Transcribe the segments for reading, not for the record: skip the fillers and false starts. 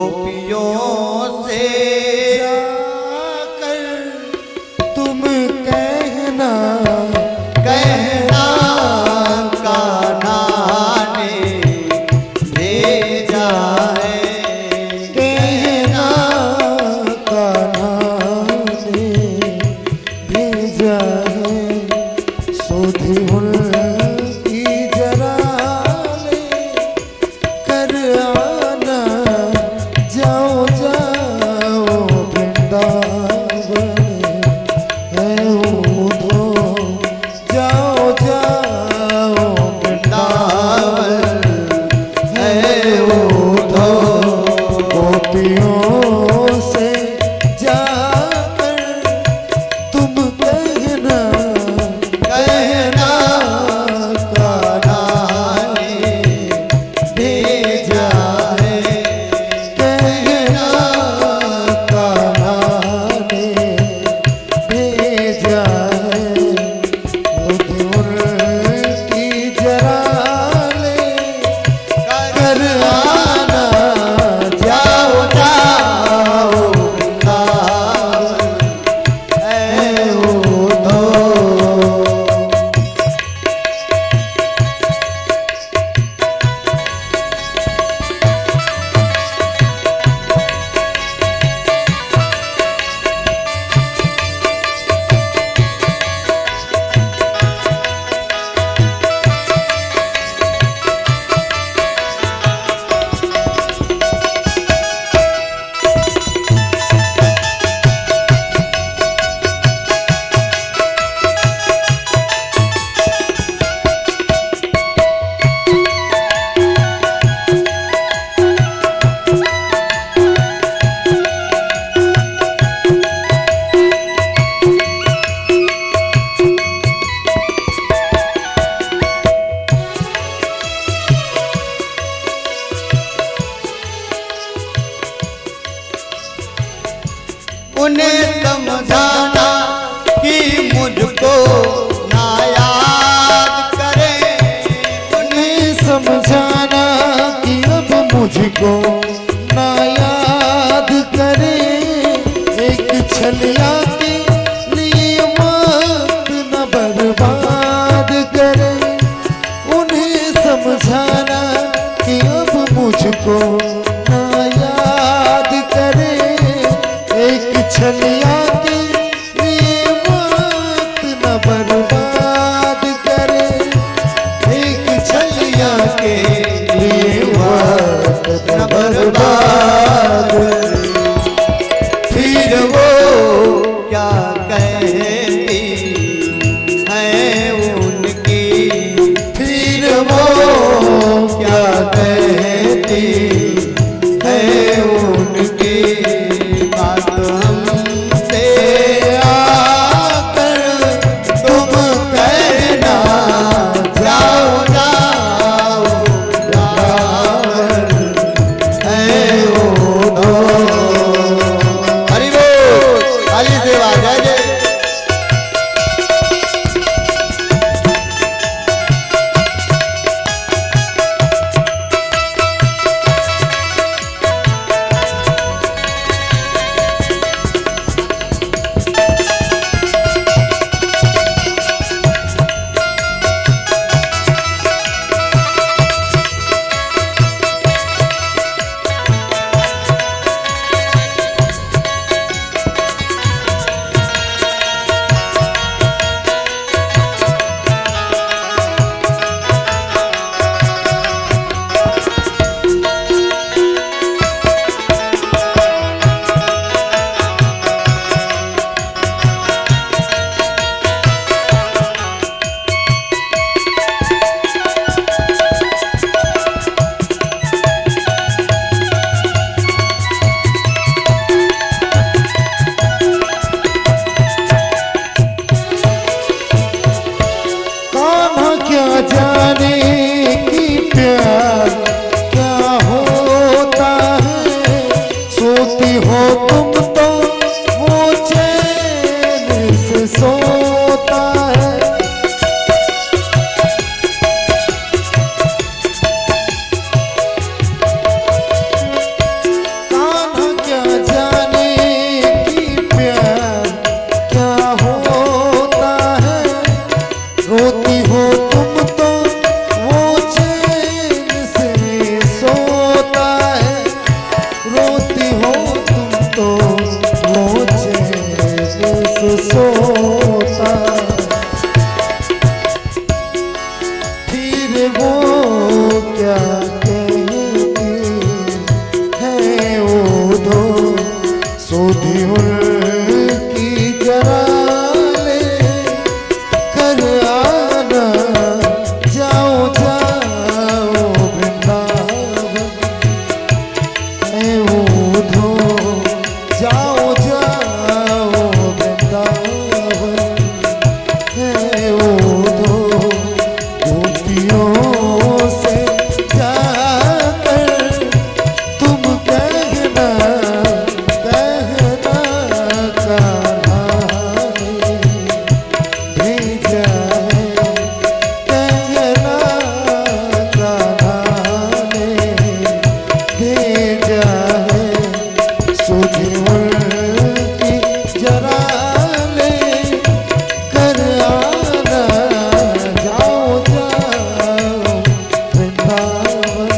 गोपियों से जाकर तुम कहना कहना कान्हा ने भेजा है, कहना कान्हा ने भेजा है। सोधी उनकी जरा ले कर आना, जाओ जाओ वृंदावन है उधो, जाओ जाओ वृंदावन है उधो। गोपियों से जाकर तुम कहना कहना कान्हा ने भेजा है, कहना कान्हा ने भेजा है। बुद्धि उनकी जरा ले कर आना, जाओ जाओ वृंदावन है उधो। उन्हें समझाना कि मुझको ना याद करे, उन्हें समझाना कि अब मुझको ना याद करे। एक छलिया के लिए वक्त न बर्बाद करे। उन्हें समझाना कि अब मुझको ना याद करे। एक छलिया के लिए वक्त न बर्बाद सुधी उनकी जरा ले कर आना, जाओ जाओ वृंदावन है उधो, जाओ जाओ वृंदावन है उधो, गोपियों से जाकर तुम कहना कहना कहाँ भेजा है, कहना कहाँ भेजा है, सुधी उनकी जरा ले कर आना, जाओ जाओ वृंदावन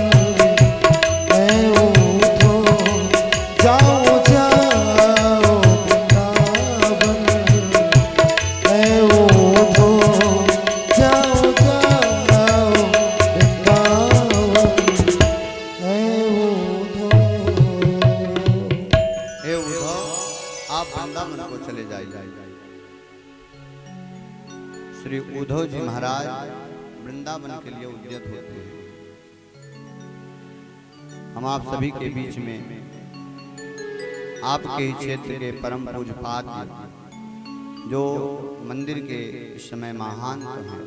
है उधो, जाओ जाओ वृंदावन है उधो, जाओ जाओ वृंदावन है उधो। हे उद्धव, आप वृंदावन को चले जाइए। श्री उद्धव जी महाराज वृंदावन के लिए उद्यत होते हैं। हम आप सभी के बीच में आपके ही क्षेत्र के परम पूज्यपाद जो मंदिर के इस समय महान हैं,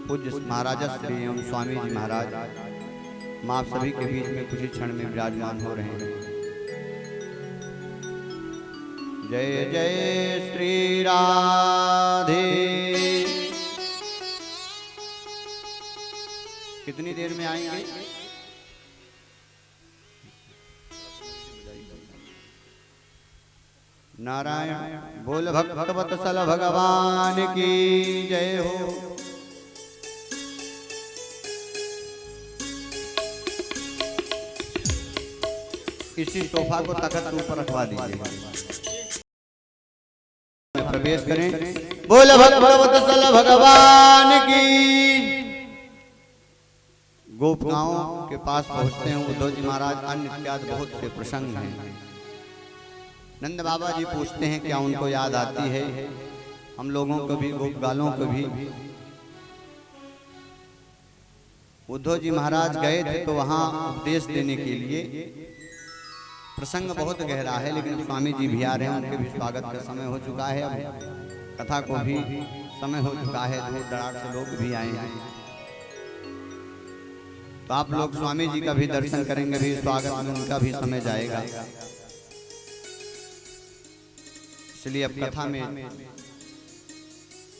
पूज्य महाराजा श्री एवं स्वामी जी महाराज, हम आप सभी के बीच में कुछ ही क्षण में विराजमान हो रहे हैं। जय जय श्री राधे। कितनी देर में आएंगे? नारायण बोल भक्तवत्सल भगवान की जय हो। इसी सोफा को तखत ऊपर रखवा दीजिए, प्रवेश करें। बोल भक्तवत्सल भगवान की। गोप गांव के पास पहुंचते हैं उद्धव जी महाराज। अन्य इत्यादि बहुत से प्रसंग हैं। नंद बाबा जी पूछते हैं क्या उनको याद आती है? हम लोगों को भी, गोप गालों को भी। उद्धव जी महाराज गए थे तो वहां उपदेश देने के लिए। प्रसंग बहुत गहरा है, लेकिन स्वामी जी भी आ रहे हैं, उनके भी स्वागत का समय हो चुका है। अब कथा को भी समय हो चुका है, दूर दराज से लोग भी आए हैं। तो आप लोग स्वामी जी का भी दर्शन करेंगे, भी स्वागत में उनका भी समय जाएगा। इसलिए अब कथा में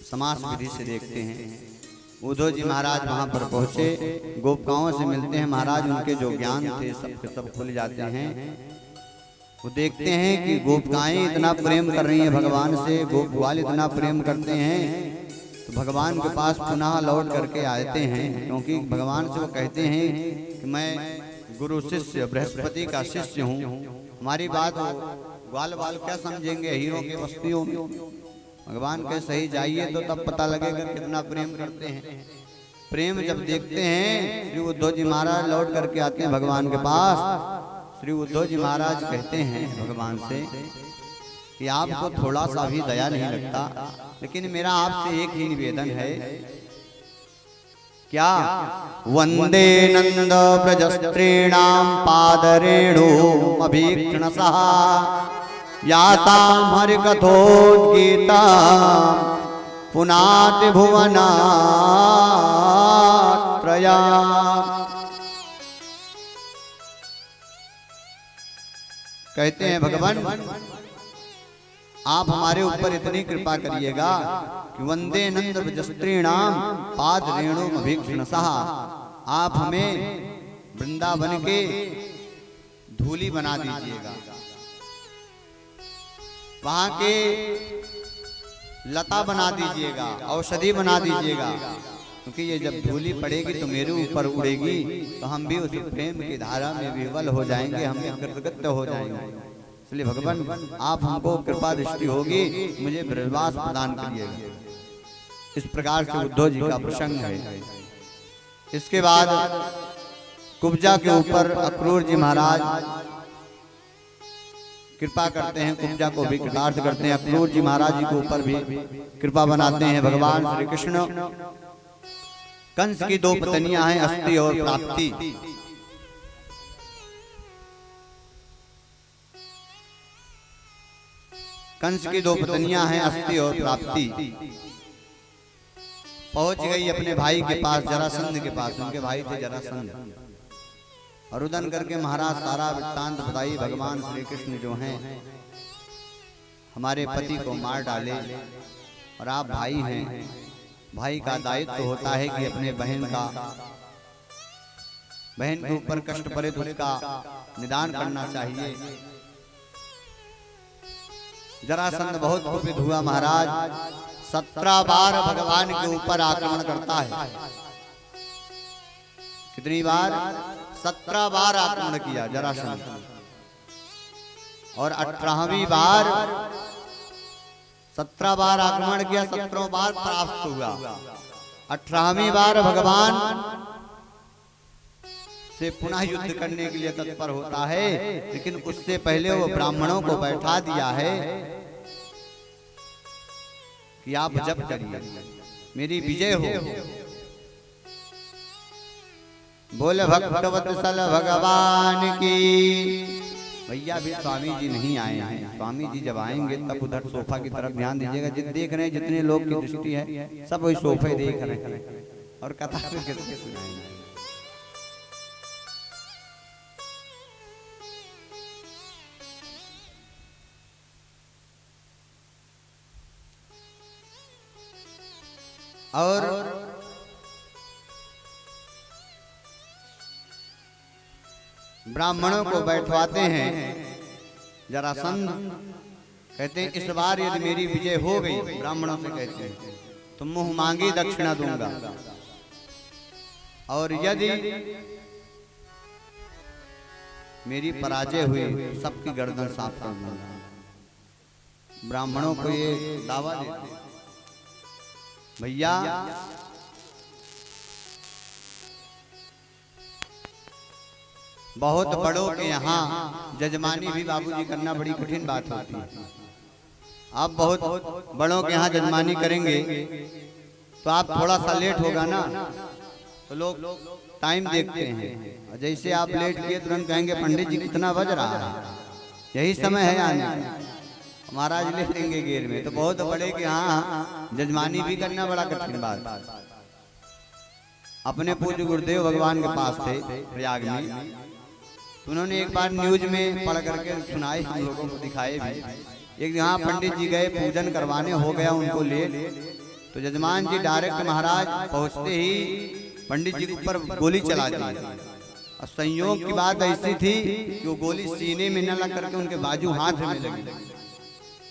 समास विधि से देखते हैं। उद्धव जी महाराज वहां पर पहुंचे, गोपिकाओं से मिलते हैं। महाराज उनके जो ज्ञान थे सबके सब खुल जाते हैं। वो देखते हैं कि गोपिकाएं इतना प्रेम कर रही हैं भगवान से, गोपवाल इतना प्रेम करते हैं, तो भगवान के पास पुनः लौट करके आते हैं। क्योंकि भगवान से वो कहते हैं कि मैं गुरु शिष्य बृहस्पति का शिष्य हूँ, हमारी बात ग्वाल बाल क्या समझेंगे, हीरो के वस्तियों में। भगवान के सही जाइए तो तब पता लगेगा कितना प्रेम करते हैं। प्रेम जब देखते हैं, श्री उद्धव जी महाराज लौट करके आते हैं भगवान के पास। श्री उद्धव जी महाराज कहते हैं भगवान से कि आपको थोड़ा सा भी दया नहीं लगता, लेकिन मेरा आपसे एक ही निवेदन है। क्या? वंदे नंद ब्रजस्त्रीणां पादरेणु अभीक्षणसः यासां हरिकथोद्गीता पुनाति भुवनात्रया। कहते हैं भगवान आप हमारे ऊपर इतनी कृपा करिएगा कि वंदे नंद ब्रजस्त्रीणां पाद रेणु अभीक्षणसः, आप हमें वृंदावन के धूली बना दीजिएगा, वहां के लता बना दीजिएगा, औषधि बना दीजिएगा। क्योंकि ये जब धूली पड़ेगी तो मेरे ऊपर उड़ेगी, तो हम भी उस प्रेम की धारा में विह्वल हो जाएंगे, हम भी कृतकृत्य हो जाएंगे। इसलिए भगवान आप हमको कृपा दृष्टि होगी, मुझे ब्रजवास प्रदान करिएगा। इस प्रकार से उद्धव जी का प्रसंग है। इसके बाद कुब्जा के ऊपर अक्रूर जी महाराज कृपा करते हैं, कुब्जा को भी कृतार्थ करते हैं, अक्रूर जी महाराज जी के ऊपर भी कृपा बनाते हैं भगवान श्री कृष्ण। कंस की दो पत्नियां हैं, अस्ति और प्राप्ति। कंस की दो पत्नियां हैं, अस्ति और प्राप्ति। पहुंच गई अपने भाई के पास, जरासंध के पास। उनके भाई थे जरासंध। और रुदन करके महाराज सारा वृत्तांत बताई। भगवान श्री कृष्ण जो हैं हमारे पति को मार डाले, और आप भाई हैं, भाई का दायित्व तो होता है कि अपने बहन के ऊपर कष्ट पड़े तो उसका निदान करना चाहिए। जरासंध बहुत कुपित हुआ महाराज। 17 बार भगवान के ऊपर आक्रमण करता है। कितनी बार? 17 बार आक्रमण किया जरासंध। और 18वीं बार 17 बार आक्रमण किया, 17 बार परास्त हुआ। 18वीं बार भगवान से पुनः युद्ध करने के लिए तत्पर होता है, लेकिन उससे पहले वो ब्राह्मणों को बैठा दिया है कि आप जप करिए, मेरी विजय हो। बोले भक्तवत्सल भगवान की। भैया भी स्वामी जी नहीं आए हैं। स्वामी जी जब आएंगे तब उधर सोफा की तरफ ध्यान दीजिएगा। देख रहे हैं जितने लोग की दृष्टि है सब वही सोफे देख रहे हैं, और कथा किसके सुनाएंगे। और ब्राह्मणों को बैठवाते हैं। जरासंध कहते हैं इस बार यदि मेरी विजय हो गई, ब्राह्मणों से कहते हैं, तो मुंह मांगी दक्षिणा दूंगा, और यदि मेरी पराजय हुई सबकी गर्दन साफ कर दूंगा। ब्राह्मणों को ये दावा देते भैया बहुत बड़ों के यहाँ जजमानी भी बाबूजी करना बड़ी कठिन बात होती है। आप बहुत बड़ों के यहाँ जजमानी करेंगे तो आप थोड़ा सा लेट होगा ना, तो लोग टाइम देखते हैं। और जैसे आप लेट किए तुरंत कहेंगे पंडित जी कितना बज रहा है, यही समय है आने का। महाराज ले लेंगे गेर में। तो बहुत बड़े के यहाँ जजमानी भी करना बड़ा कठिन बात। अपने पूज्य गुरुदेव भगवान के पास थे प्रयाग में, तो उन्होंने एक बार न्यूज में पढ़ करके सुनाई, हम लोगों को दिखाए भी। एक यहाँ पंडित जी गए पूजन करवाने, हो गया उनको लेट, तो जजमान जी डायरेक्ट महाराज पहुंचते ही पंडित जी के ऊपर गोली चला दी। और संयोग की बात ऐसी थी कि वो गोली सीने में न लग करके उनके बाजू हाथ में लगी।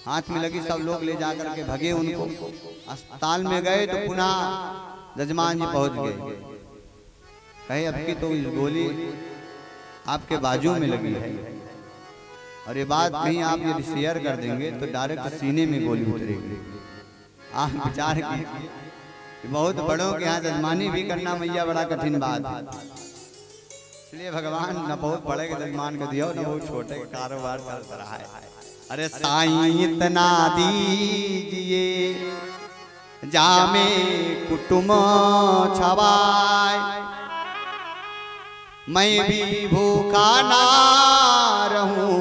हाथ में लगी, सब लोग ले जा करके भगे। उनको अस्पताल में गए तो पुनः जजमान जी पहुंच गए। कहे अब की तो इस गोली आपके बाजू में लगी है, और ये बात कहीं आप यदि शेयर कर देंगे तो डायरेक्ट सीने में गोली उतरेगी। आप विचार कीजिए, बहुत बड़ों के यहाँ जजमानी भी करना मैया बड़ा कठिन बात है। इसलिए भगवान न बहुत बड़े के जजमान को दिया, न बहुत छोटे का कारोबार चल रहा है। अरे साईं इतना दीजिए जामे कुटुम छवाए, मैं भी भूखा ना रहूं,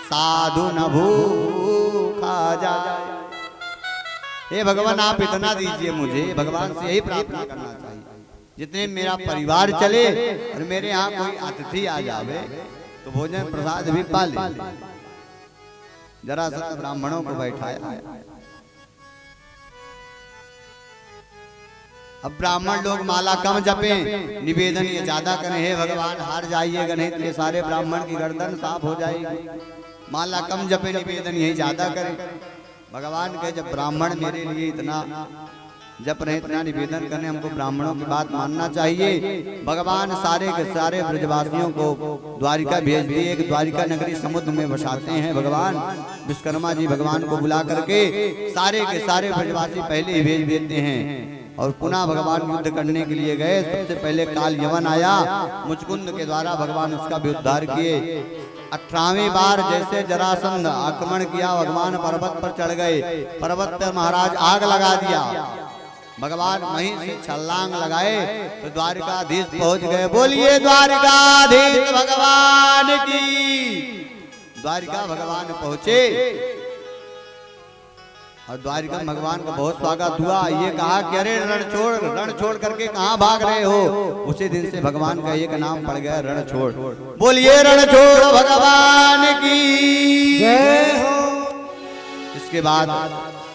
साधु न भूखा जाए। हे भगवान आप इतना दीजिए मुझे, भगवान से यही प्रार्थना करना चाहिए, जितने मेरा परिवार चले और मेरे यहाँ कोई अतिथि आ जावे तो भोजन प्रसाद भी पा ले। जरासंध ब्राह्मणों को बैठाया। अब ब्राह्मण लोग माला कम जपे, निवेदन ये ज्यादा करें, हे भगवान हार जाइएगा नहीं तो ये सारे ब्राह्मण की गर्दन साफ हो जाएगी। माला कम जपे, निवेदन यही ज्यादा करें। भगवान कहे जब ब्राह्मण मेरे लिए इतना जप रहे, इतना निवेदन करने, हमको ब्राह्मणों की बात मानना चाहिए। भगवान सारे के सारे ब्रजवासियों को द्वारिका भेज दिए। एक द्वारिका नगरी समुद्र में बसाते हैं भगवान। विश्वकर्मा जी भगवान को बुला करके सारे के सारे ब्रजवासी पहले ही भेज देते हैं। और पुनः भगवान युद्ध करने के लिए गए। सबसे पहले काल यवन आया, मुचकुंद के द्वारा भगवान उसका भी उद्धार किए। 18वीं बार जैसे जरासंध आक्रमण किया, भगवान पर्वत पर चढ़ गए, पर्वत पर महाराज आग लगा दिया, भगवान वहीं से छलांग लगाए तो द्वारिकाधीश पहुंच गए। बोलिए द्वारिकाधीश भगवान की। द्वारिका भगवान पहुंचे और द्वारिका भगवान का बहुत स्वागत हुआ। ये कहा कि अरे रण छोड़ करके कहाँ भाग रहे हो। उसी दिन से भगवान का एक नाम पड़ गया रण छोड़। बोलिए रण छोड़ भगवान की जय हो। इसके बाद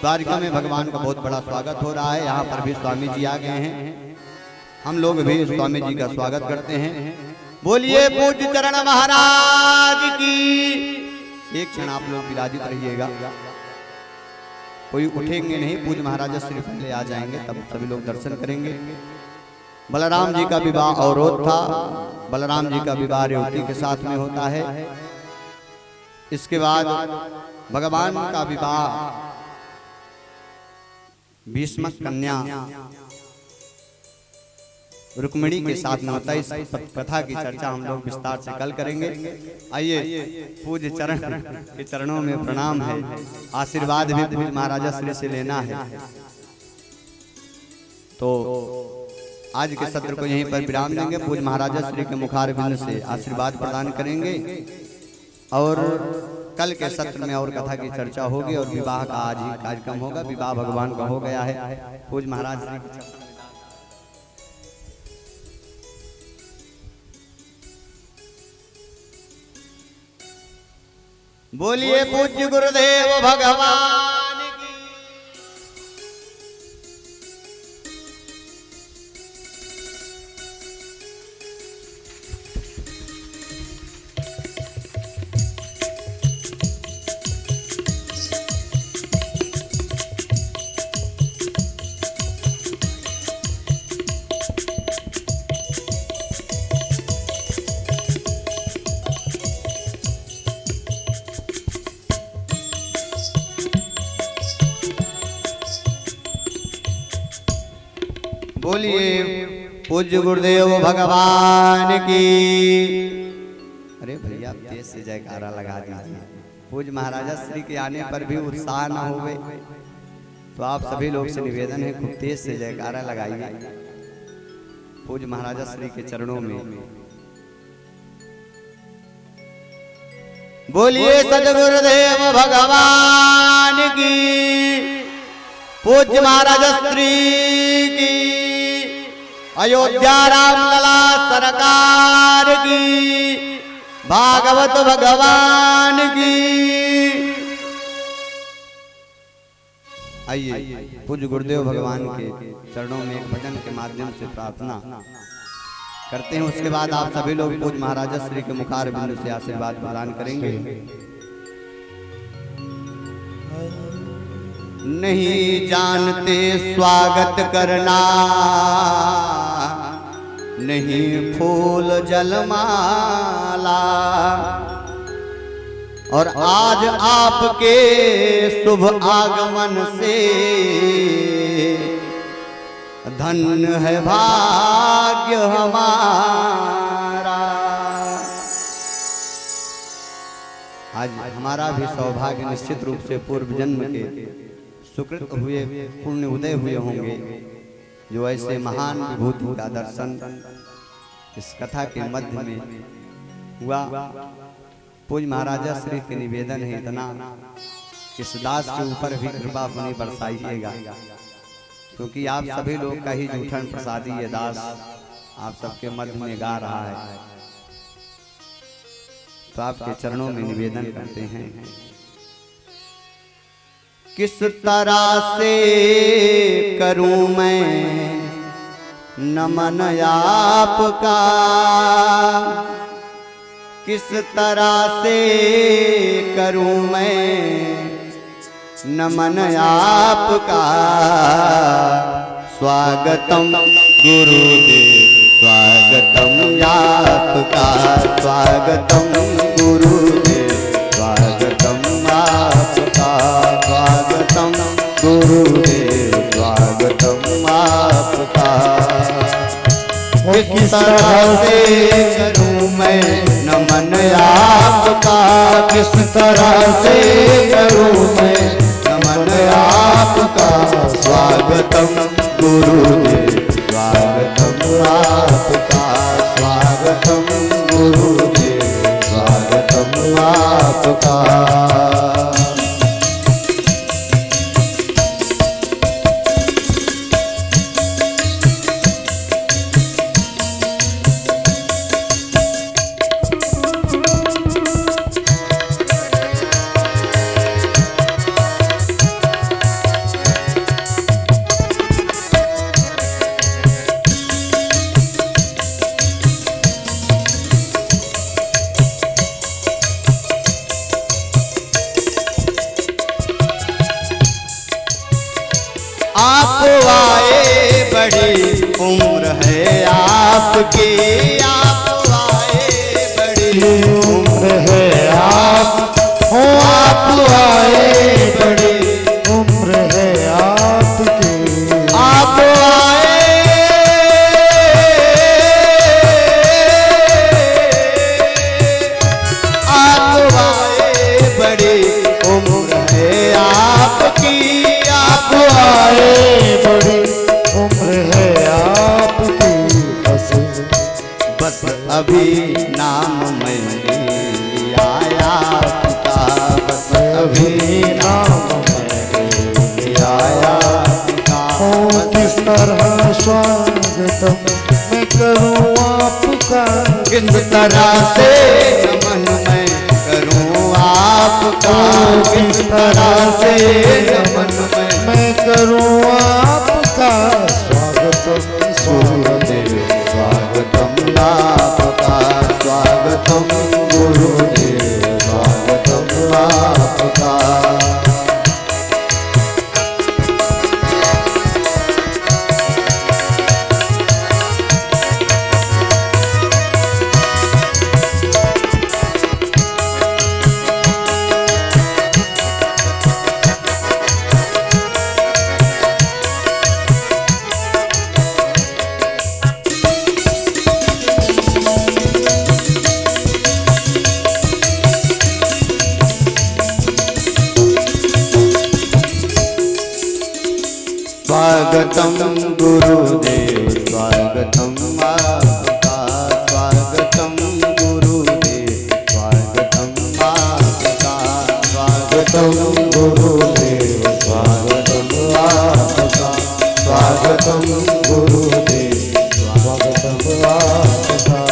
द्वारिका में भगवान का बहुत बड़ा स्वागत हो रहा है। यहाँ पर भी स्वामी जी आ गए हैं, हम लोग भी स्वामी जी का स्वागत करते हैं। बोलिए पूज्य चरण महाराज की। एक क्षण आप लोग विराजित रहिएगा, कोई उठेंगे नहीं, पूज्य महाराज श्री पहले आ जाएंगे तब सभी लोग दर्शन करेंगे। बलराम जी का विवाह अवरोध था, बलराम जी का विवाह रेवती के साथ में होता है। इसके बाद भगवान का विवाह भीष्म कन्या रुक्मिणी के साथ में होता है। इस कथा की चर्चा हम लोग विस्तार से कल करेंगे। आइए पूज्य चरण के चरणों में प्रणाम है, आशीर्वाद भी पूज्य महाराजा श्री से लेना है। तो आज के सत्र को यहीं पर विराम देंगे। पूज्य महाराजा श्री के मुखारबिंद से आशीर्वाद प्रदान करेंगे और कल के सत्र में और कथा की चर्चा होगी और विवाह का आज ही कार्यक्रम होगा। विवाह भगवान का हो गया है। पूज्य महाराज श्री की बोलिए पूज्य गुरुदेव भगवान की। बोलिए पूज्य गुरुदेव भगवान की। अरे भैया तेज से जयकारा लगा दीजिए। पूज्य महाराजा श्री के आने पर भी उत्साह न होवे तो आप सभी लोग से निवेदन है खूब तेज से जयकारा लगाइए पूज्य महाराजा श्री के चरणों में। बोलिए सद्गुरुदेव भगवान की। पूज्य महाराजा श्री की। अयोध्या रामलला सरकार की। भागवत भगवान की। आइए पूज्य गुरुदेव भगवान के चरणों में एक भजन के माध्यम से प्रार्थना करते हैं। उसके बाद आप सभी लोग पूज्य महाराजा श्री के मुखारबिंद से आशीर्वाद प्रदान करेंगे। नहीं जानते स्वागत करना, नहीं फूल जलमाला, और आज आपके शुभ आगमन से धन्य है भाग्य हमारा। आज हमारा भी सौभाग्य निश्चित रूप से पूर्व जन्म के सुकृत हुए पुण्य उदय हुए होंगे जो ऐसे महान विभूति का दर्शन इस कथा के मध्य में हुआ। पूज्य महाराजा श्री के निवेदन है इतना इस दास के ऊपर भी कृपा अपनी बरसाइएगा, क्योंकि आप सभी लोग का ही जूठन प्रसादी ये दास आप सबके मध्य में गा रहा है। तो आपके चरणों में निवेदन करते हैं। किस तरह से करूं मैं नमन आपका, किस तरह से करूं मैं नमन आपका। स्वागतम गुरुदेव स्वागतम आपका, स्वागतम गुरुदेव स्वागतम आपका, स्वागतम गुरुदेव स्वागतम आपका। किस तरह से करूं मैं नमन आपका, किस तरह से करूं मैं नमन आपका। स्वागतम गुरुदेव स्वागतम आपका, स्वागतम गुरुदेव स्वागतम आपका। आप आए बड़ी उम्र है आपकी, आप आए बड़ी उम्र है आप आए बड़ी उम्र है आपकी, आप आए बड़ी उम्र है आपकी, आप आए बड़ी उम्र है आपकी। बस अभी नाम मैंने लिया आपका, बस अभी नाम मैंने लिया आपका। किस तरह स्वागतम मैं करूं आपका, किस तरह से नमन मैं करूं आपका, किस तरह से नमन मैं करूं आपका। स्वागतम गुरुदेव स्वागतम आपका, स्वागतम गुरुदेव स्वागतम आपका। स्वागतम गुरुदेव स्वागतम आपका, स्वागतम गुरुदेव स्वागतम आपका, स्वागतम गुरुदेव स्वागतम आपका, स्वागतम गुरुदेव स्वागतम आपका।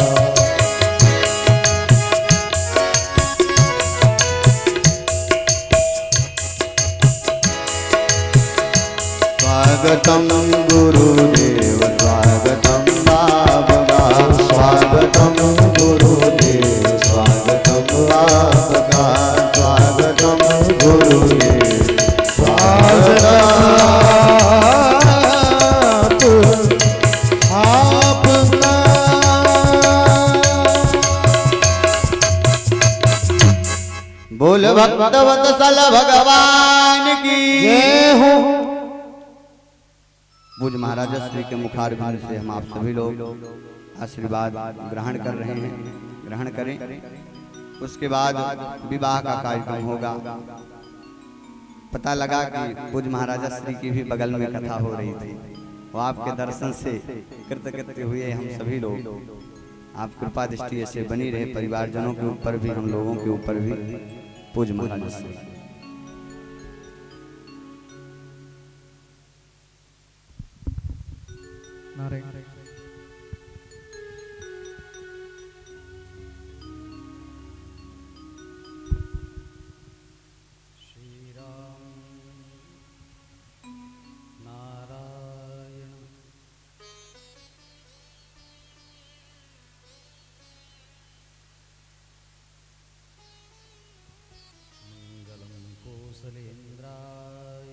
स्वागतम गुरुदेव स्वागतम आपका, स्वागतम गुरुदेव स्वागतम आपका, स्वागतम गुरुदेव स्वागतम आपका। बोल भक्तवत्सल भगवान की जय हो। पूज्य महाराज श्री के मुखारविंद से हम आप सभी लोग आशीर्वाद ग्रहण कर रहे हैं, ग्रहण करें। उसके बाद विवाह का कार्यक्रम होगा। पता लगा कि पूज्य महाराज श्री की भी बगल में कथा हो रही थी, वो आपके दर्शन से कृतकृत्य हुए हम सभी लोग। आप कृपा दृष्टि ऐसे बनी रहे परिवारजनों के ऊपर भी, हम लोगों के ऊपर भी। पूज्य महाराज श्री कौसलेन्द्राय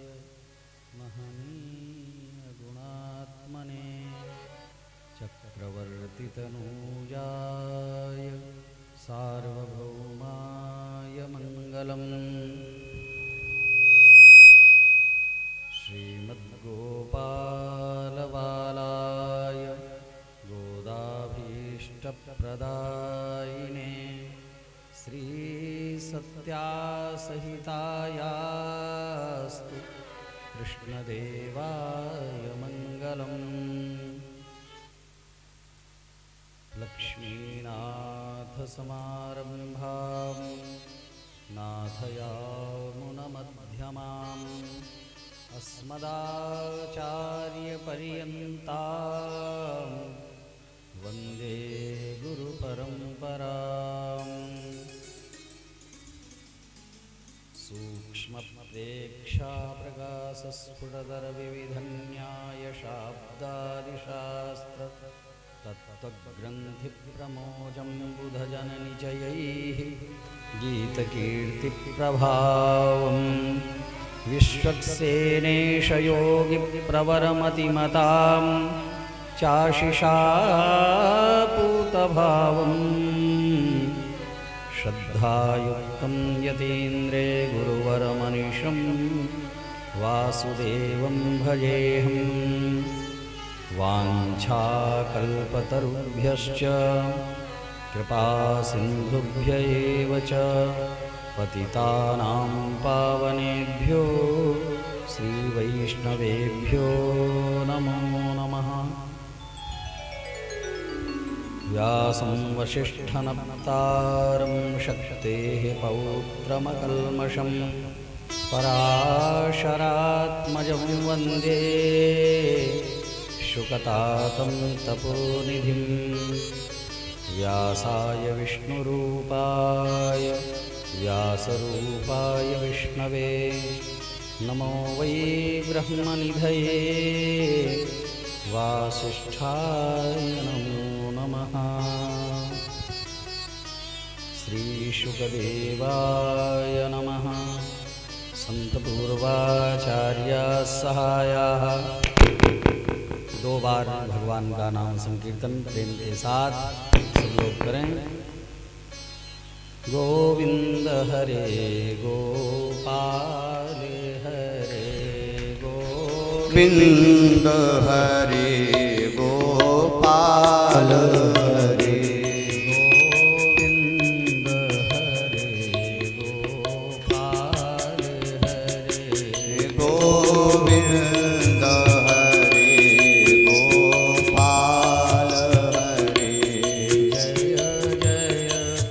महनीय गुणात्मने चक्रवर्तितनूजाय सार्वभौमाय मङ्गलम्। श्रीमद्गोपालबालाय गोदा श्रीसत्यासहितायास्तु कृष्णदेवाय मङ्गलम् लक्ष्मीनाथसमारम्भां नाथयामुनमध्यमाम् अस्मदाचार्यपर्यन्तां वन्दे गुरुपरम्पराम् सूक्ष्मप्रेक्षाप्रकाशस्फुटतरविविधन्यायशाब्दादिशास्त्र तत्त्वग्रन्थिप्रमोजं बुधजननिजयैः गीतकीर्तिप्रभावम् विश्वक्सेनेशयोगिप्रवरमतिमतां चाशिषापूतभावम् श्रद्धायुक्तं यतीन्द्रे गुरुवरमनिशं वासुदेवं भजेऽहम् वाञ्छाकल्पतरुभ्यश्च कृपासिन्धुभ्य एव च पतितानां पावनेभ्यो श्रीवैष्णवेभ्यो नमो नमः। व्यासं वसिष्ठनप्तारं शक्तेः पौत्रमकल्मषं पराशरात्मजं वन्दे शुकतातं तपोनिधिं व्यासाय विष्णुरूपाय व्यासरूपाय विष्णवे नमो वै ब्रह्मनिधये वासिष्ठाय नमो नमः। श्रीशुकदेवाय नमः। संतपूर्वाचार्याः सहायाः। 2 बार भगवान का नाम संकीर्तन प्रेम के साथ सब लोग करें। गोविंद हरे गोपाल हरे गोविंद हरे गोपाल हरे गोविंद हरे गोपाल हरे गोविंद हरे गोपाल हरे जय जय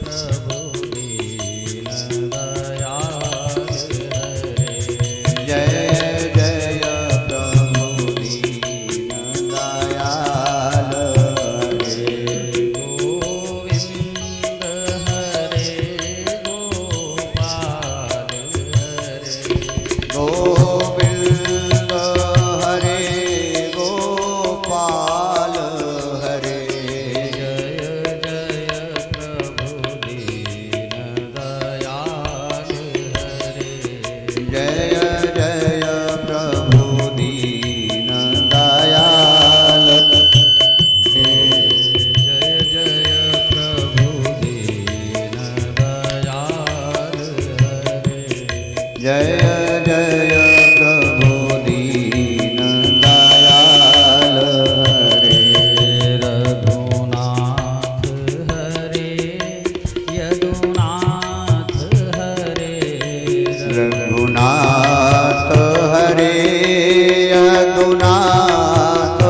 प्रभु दीनदयाल हरे जय जय प्रभु दीनदयाल हरे गोविंद हरे गोपाल हरे गोविंद हरे गोपाल हरे जय जय प्रभु दीनदयाल हरे जय जय प्रभु दीनदयाल जय जय प्रभु दीनदयाल हरे जय जय प्रभु दीनदयाल हरे रघुनाथ हरे यदुनाथ हरे रघुनाथ हरे यदुनाथ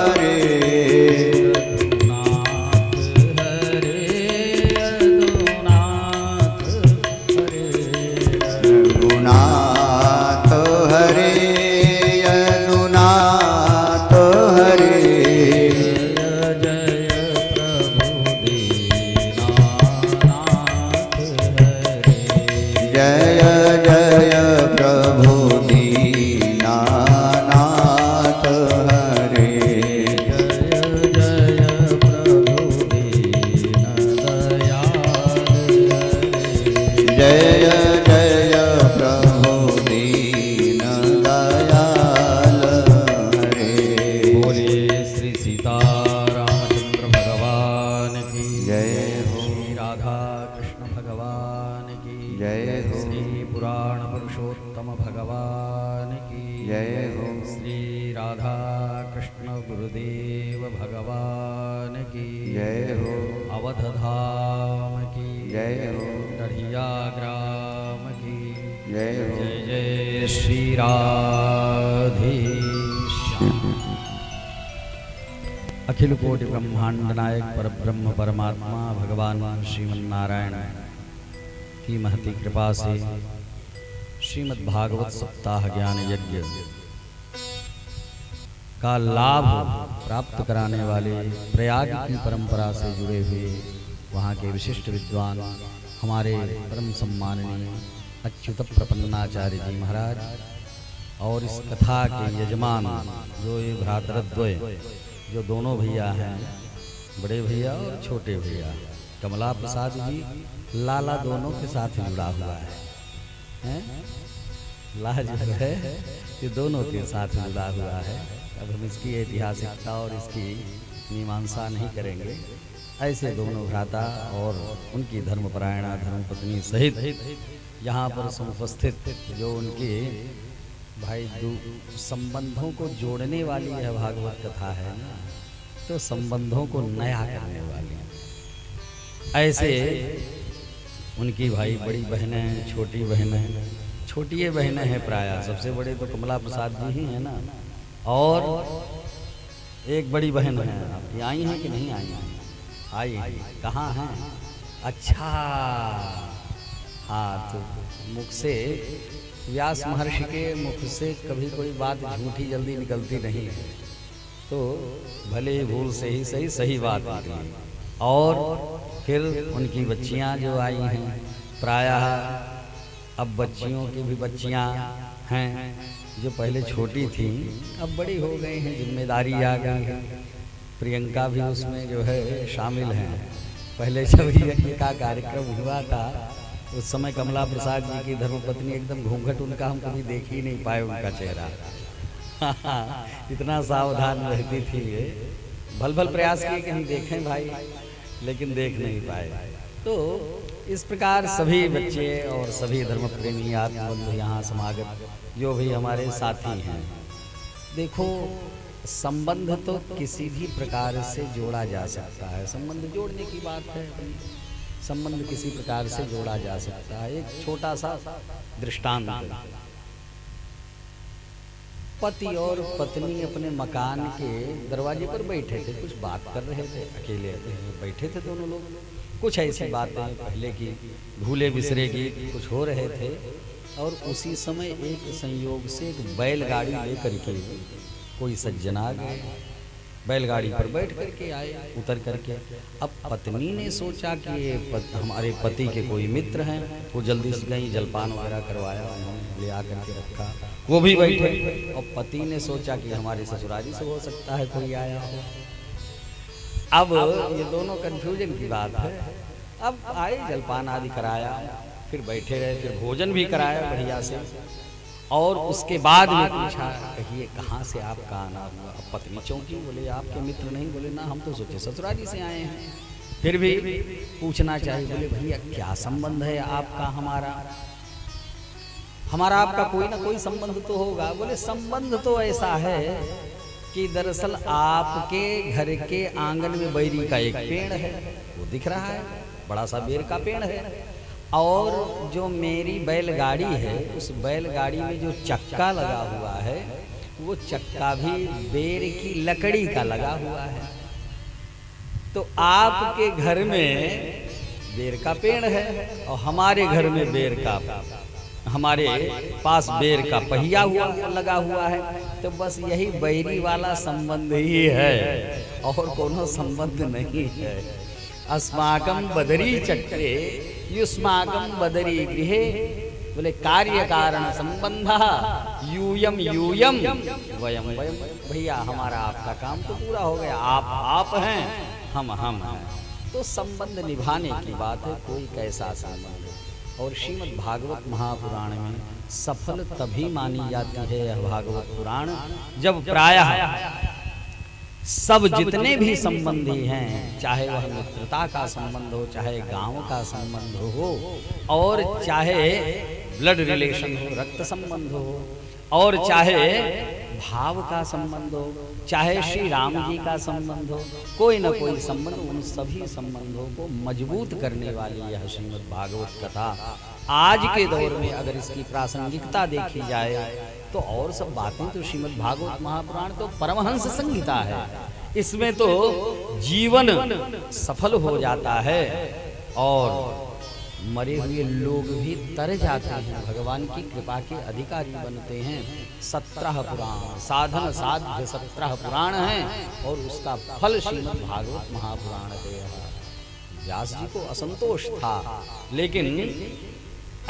हरे रघुनाथ हरे यदुनाथ हरे रघुनाथ हरे यदुनाथ हरे जय जय प्रभु दीनानाथ हरे जय जय प्रभु दीनानाथ हरे जय जय प्रभु दीनदयाल हरे जय जय प्रभु दीनदयाल हरे बोलिए श्री सीतारामचंद्र भगवान की जय हो। श्री राधा कृष्ण भगवान की जय हो। श्री पुराण पुरुषोत्तम भगवान की जय हो। श्री राधा कृष्ण गुरुदेव भगवान की जय हो। अवध धाम की जय हो। श्री राधे श्याम। अखिल कोटि ब्रह्मांड नायक परब्रह्म परमात्मा भगवान श्रीमन्नारायण की महती कृपा से श्रीमद् भागवत सप्ताह ज्ञान यज्ञ का लाभ प्राप्त कराने वाले प्रयाग की परंपरा से जुड़े हुए वहाँ के विशिष्ट विद्वान हमारे परम सम्माननीय अच्युत प्रपन्नाचार्य जी महाराज और इस कथा के यजमान जो ये भ्रातरद्वय जो दोनों भैया हैं, बड़े भैया और छोटे भैया, कमला प्रसाद जी लाला दोनों के साथ जुड़ा हुआ है, ला जो है ये दोनों के साथ जुड़ा हुआ है। अब हम इसकी ऐतिहासिकता और इसकी मीमांसा नहीं करेंगे। ऐसे दोनों भ्राता और उनकी धर्मपरायणा धर्मपत्नी सहित यहाँ पर समुपस्थित जो उनके भाई संबंधों को जोड़ने वाली यह भागवत कथा है ना, तो संबंधों को नया करने वाली ऐसे उनकी भाई बड़ी बहनें, छोटी बहनें, छोटी बहनें हैं प्राय, सबसे बड़े तो कमला प्रसाद जी ही हैं ना, और एक बड़ी बहन है आपकी, आई हैं कि नहीं आई हैं? आई हैं, कहाँ हैं? अच्छा हाँ, तो मुख से व्यास महर्षि के मुख से कभी कोई बात झूठी जल्दी निकलती नहीं है, तो भले ही भूल से ही सही सही बात निकली। और फिर उनकी बच्चियां जो आई हैं, प्रायः अब बच्चियों की भी बच्चियां हैं, जो पहले छोटी थी अब बड़ी हो गई हैं, जिम्मेदारी आ गई है। प्रियंका भी उसमें जो है शामिल हैं। पहले जब यज्ञ का कार्यक्रम हुआ था उस समय कमला प्रसाद जी की धर्मपत्नी एकदम घूंघट, उनका हम कभी देख ही नहीं पाए उनका चेहरा इतना सावधान रहती थी ये, भल भल प्रयास किए कि हम देखें भाई, लेकिन देख नहीं पाए। तो इस प्रकार सभी बच्चे और सभी धर्म प्रेमी आत्मबंधु यहाँ समागत जो भी हमारे साथी हैं, देखो संबंध तो किसी भी प्रकार से जोड़ा जा सकता है, संबंध जोड़ने की बात है, संबंध किसी प्रकार से जोड़ा जा सकता है। एक छोटा सा दृष्टांत, पति और पत्नी अपने मकान के दरवाजे पर बैठे थे, कुछ बात कर रहे थे, अकेले बैठे थे दोनों लोग, कुछ ऐसी बातें पहले की भूले बिसरे की कुछ हो रहे थे, और उसी समय एक संयोग से एक बैलगाड़ी लेकर के कोई सज्जन आ गए, बैलगाड़ी पर बैठ करके आए, उतर करके। अब पत्नी ने सोचा कि ये हमारे पति के कोई मित्र हैं, वो जल्दी से गई, जलपान वगैरह करवाया, उन्होंने ले आकर के रखा, वो भी बैठे। और पति ने सोचा कि हमारे ससुराली से हो सकता है कोई आया हो। अब ये दोनों कंफ्यूजन की बात है। अब आए, जलपान आदि कराया, फिर बैठे रहे, फिर भोजन भी कराया बढ़िया से, और उसके बाद में पूछा, कहिए कहाँ से आपका आना हुआ? अब पत्नी चौंकी, बोले आपके मित्र नहीं? बोले ना, हम तो सोचे ससुराली से आए हैं। फिर भी पूछना चाहिए, बोले भैया क्या संबंध है आपका हमारा आपका? कोई ना कोई संबंध तो होगा। बोले संबंध तो ऐसा है कि दरअसल आपके घर के आंगन में बैरी का एक पेड़ है, वो दिख रहा है, बड़ा सा बेर का पेड़ है, और जो मेरी बैलगाड़ी है उस बैलगाड़ी में जो चक्का लगा हुआ है वो चक्का भी बेर की लकड़ी का लगा हुआ है। तो आपके घर में बेर का पेड़ है और हमारे घर में हमारे पास बेर का पहिया लगा हुआ है, तो बस यही बैरी वाला संबंध ही है और कोनो संबंध नहीं है। अस्माकं बदरी चक्रे युष्माकं बदरी गृहे, बोले कार्य कारण संबंध यूयम यूयम वयम वयम। भैया हमारा आपका काम तो पूरा हो गया, आप हैं, हम हैं, तो संबंध निभाने की बात है, कोई कैसा संबंध। और श्रीमद् भागवत महापुराण में सफल तभी मानी जाती है यह भागवत पुराण जब प्रायः सब जितने भी संबंधी हैं, चाहे वह मित्रता का संबंध हो, चाहे गांव का संबंध हो, और चाहे ब्लड रिलेशन हो, रक्त संबंध हो, और चाहे भाव का संबंध हो, चाहे श्री राम जी का संबंध हो, कोई न कोई संबंध, उन सभी संबंधों को मजबूत करने वाली यह श्रीमद् भागवत कथा आज के दौर में अगर इसकी प्रासंगिकता देखी जाए तो और सब बातें तो श्रीमद् भागवत महापुराण तो परमहंस संहिता है, इसमें तो जीवन सफल हो जाता है और मरे हुए लोग भी तर जाते हैं, भगवान की कृपा के अधिकारी बनते हैं। 17 पुराण साधन साध्य 17 पुराण हैं और उसका फल श्रीमद् भागवत महापुराण है। व्यास जी को असंतोष था, लेकिन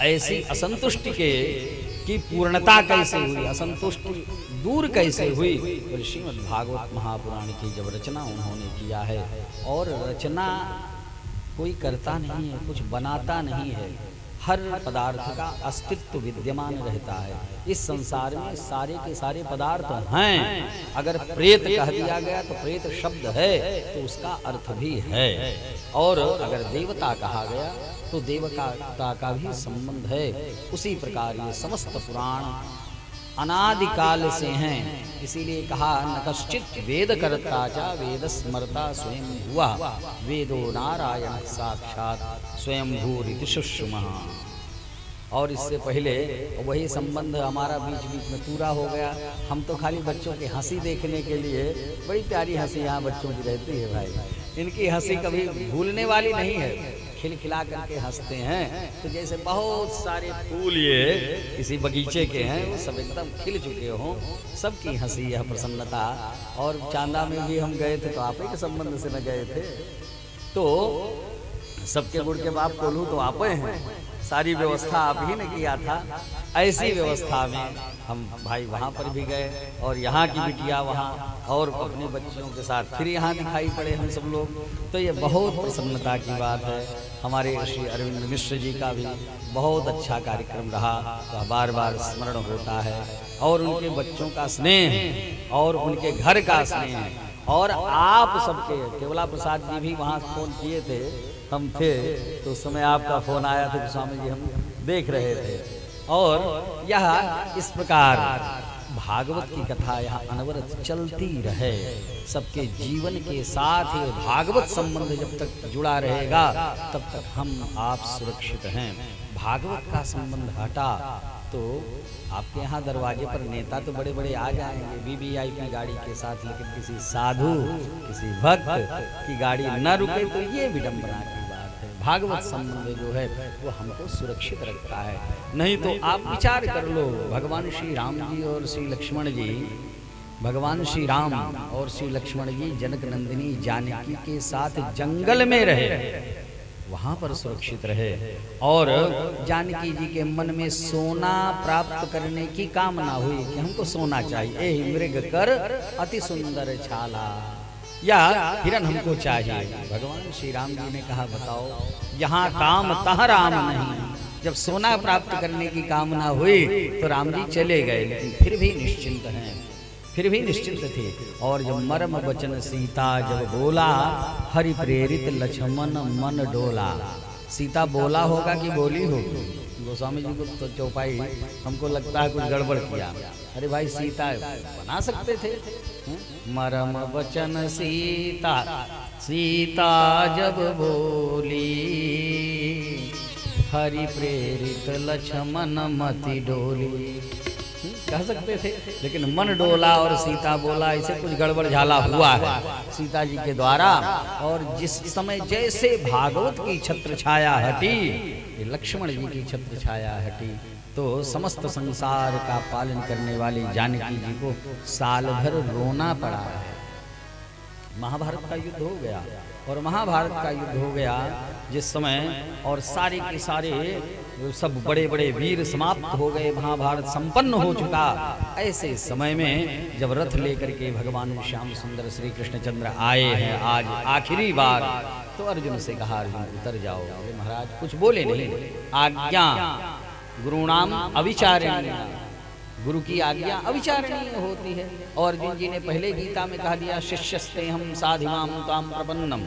ऐसी असंतुष्टि की पूर्णता कैसे हुई, असंतुष्टि दूर कैसे हुई, और श्रीमद् भागवत महापुराण की जब रचना उन्होंने किया है, और रचना कोई करता नहीं है, कुछ बनाता नहीं है, हर पदार्थ का अस्तित्व विद्यमान रहता है। इस संसार में सारे के सारे पदार्थ हैं। अगर प्रेत कह दिया गया तो प्रेत शब्द है तो उसका अर्थ भी है, और अगर देवता कहा गया तो देवता का भी संबंध है। उसी प्रकार ये समस्त पुराण अनादिकाल से हैं, इसीलिए कहा न कश्चित वेद करता चा वेद स्मरता स्वयं हुआ, वेदो नारायण साक्षात स्वयं भूरिति सुषुमः। और इससे पहले वही संबंध हमारा बीच बीच में पूरा हो गया। हम तो खाली बच्चों की हंसी देखने के लिए, बड़ी प्यारी हंसी यहाँ बच्चों की रहती है भाई, इनकी हंसी कभी भूलने वाली नहीं है, खिलखिला करके हंसते हैं। तो जैसे बहुत सारे फूल ये किसी बगीचे के हैं, वो सब एकदम खिल चुके हों, सबकी हंसी यह प्रसन्नता। और चांदा में भी हम गए थे तो आप ही के संबंध से न गए थे, तो सबके गुड़ के बाप कोल्हू तो आप हैं, सारी व्यवस्था आप ही ने किया था। ऐसी व्यवस्था में हम भाई वहाँ पर भी गए और यहाँ की बिटिया वहाँ, और अपने बच्चियों के साथ फिर यहाँ दिखाई पड़े हम सब लोग। तो ये बहुत प्रसन्नता की बात है। हमारे श्री अरविंद मिश्र जी का भी बहुत अच्छा कार्यक्रम रहा, तो बार बार स्मरण होता है, और उनके बच्चों का स्नेह और उनके घर का स्नेह। और आप सबके, केवला प्रसाद जी भी वहाँ फोन किए थे, हम थे तो उस समय आपका फोन आया था, स्वामी जी हम देख रहे थे। और यह इस प्रकार भागवत की कथा यहाँ अनवरत चलती रहे, सबके जीवन के साथ ये भागवत संबंध जब तक जुड़ा रहेगा तब तक हम आप सुरक्षित हैं। भागवत का संबंध हटा तो आपके यहाँ दरवाजे पर नेता तो बड़े बड़े आ जाएंगे वीवीआईपी गाड़ी के साथ, लेकिन किसी साधु किसी भक्त की गाड़ी न रुके तो ये विडंबना की बात है। भागवत संबंध जो है वो हमको सुरक्षित रखता है। नहीं तो आप विचार कर लो, भगवान श्री राम जी और श्री लक्ष्मण जी, भगवान श्री राम और श्री लक्ष्मण जी जनक नंदिनी जानकी के साथ जंगल में रहे, वहां पर सुरक्षित रहे, और जानकी जी के मन में सोना प्राप्त करने की कामना हुई कि हमको सोना चाहिए, ए मृग कर अति सुंदर छाला, या हिरण हमको चाहिए। भगवान श्री राम जी ने कहा बताओ, यहाँ काम तह राम नहीं। जब सोना प्राप्त करने की कामना हुई तो राम जी चले गए, लेकिन फिर भी निश्चिंत हैं, फिर भी निश्चिंत थे। और जब मर्म वचन सीता जब बोला, हरि प्रेरित लक्ष्मण मन डोला। सीता बोला होगा कि बोली होगी? गोस्वामी जी को तो चौपाई हमको लगता है कुछ गड़बड़ किया। अरे भाई सीता बना सकते थे। मर्म वचन सीता सीता जब बोली, हरि प्रेरित लक्ष्मण मति डोली, कह सकते थे, लेकिन मन डोला और सीता बोला, इसे कुछ गड़बड़ झाला हुआ है सीता जी के द्वारा। और जिस समय जैसे भागवत की छत्र छाया हटी, लक्ष्मण जी की छत्र छाया हटी, तो समस्त संसार का पालन करने वाली जानकी जी को साल भर रोना पड़ा है। महाभारत का युद्ध हो गया, और महाभारत का युद्ध हो गया जिस समय, और सारे के सारे सब बड़े बड़े वीर समाप्त हो गए, महाभारत संपन्न हो चुका। ऐसे समय में जब रथ लेकर के भगवान श्याम सुंदर श्री कृष्णचंद्र आए हैं आज आखिरी बार, तो अर्जुन से कहा, अर्जुन उतर जाओ। महाराज कुछ बोले नहीं, आज्ञा गुरुणाम अविचारणीय, गुरु की आज्ञा अविचारणीय होती है। और अर्जुन जी ने पहले गीता में कहा दिया, शिष्यस्ते हम साधिमाम ताम प्रपन्नम,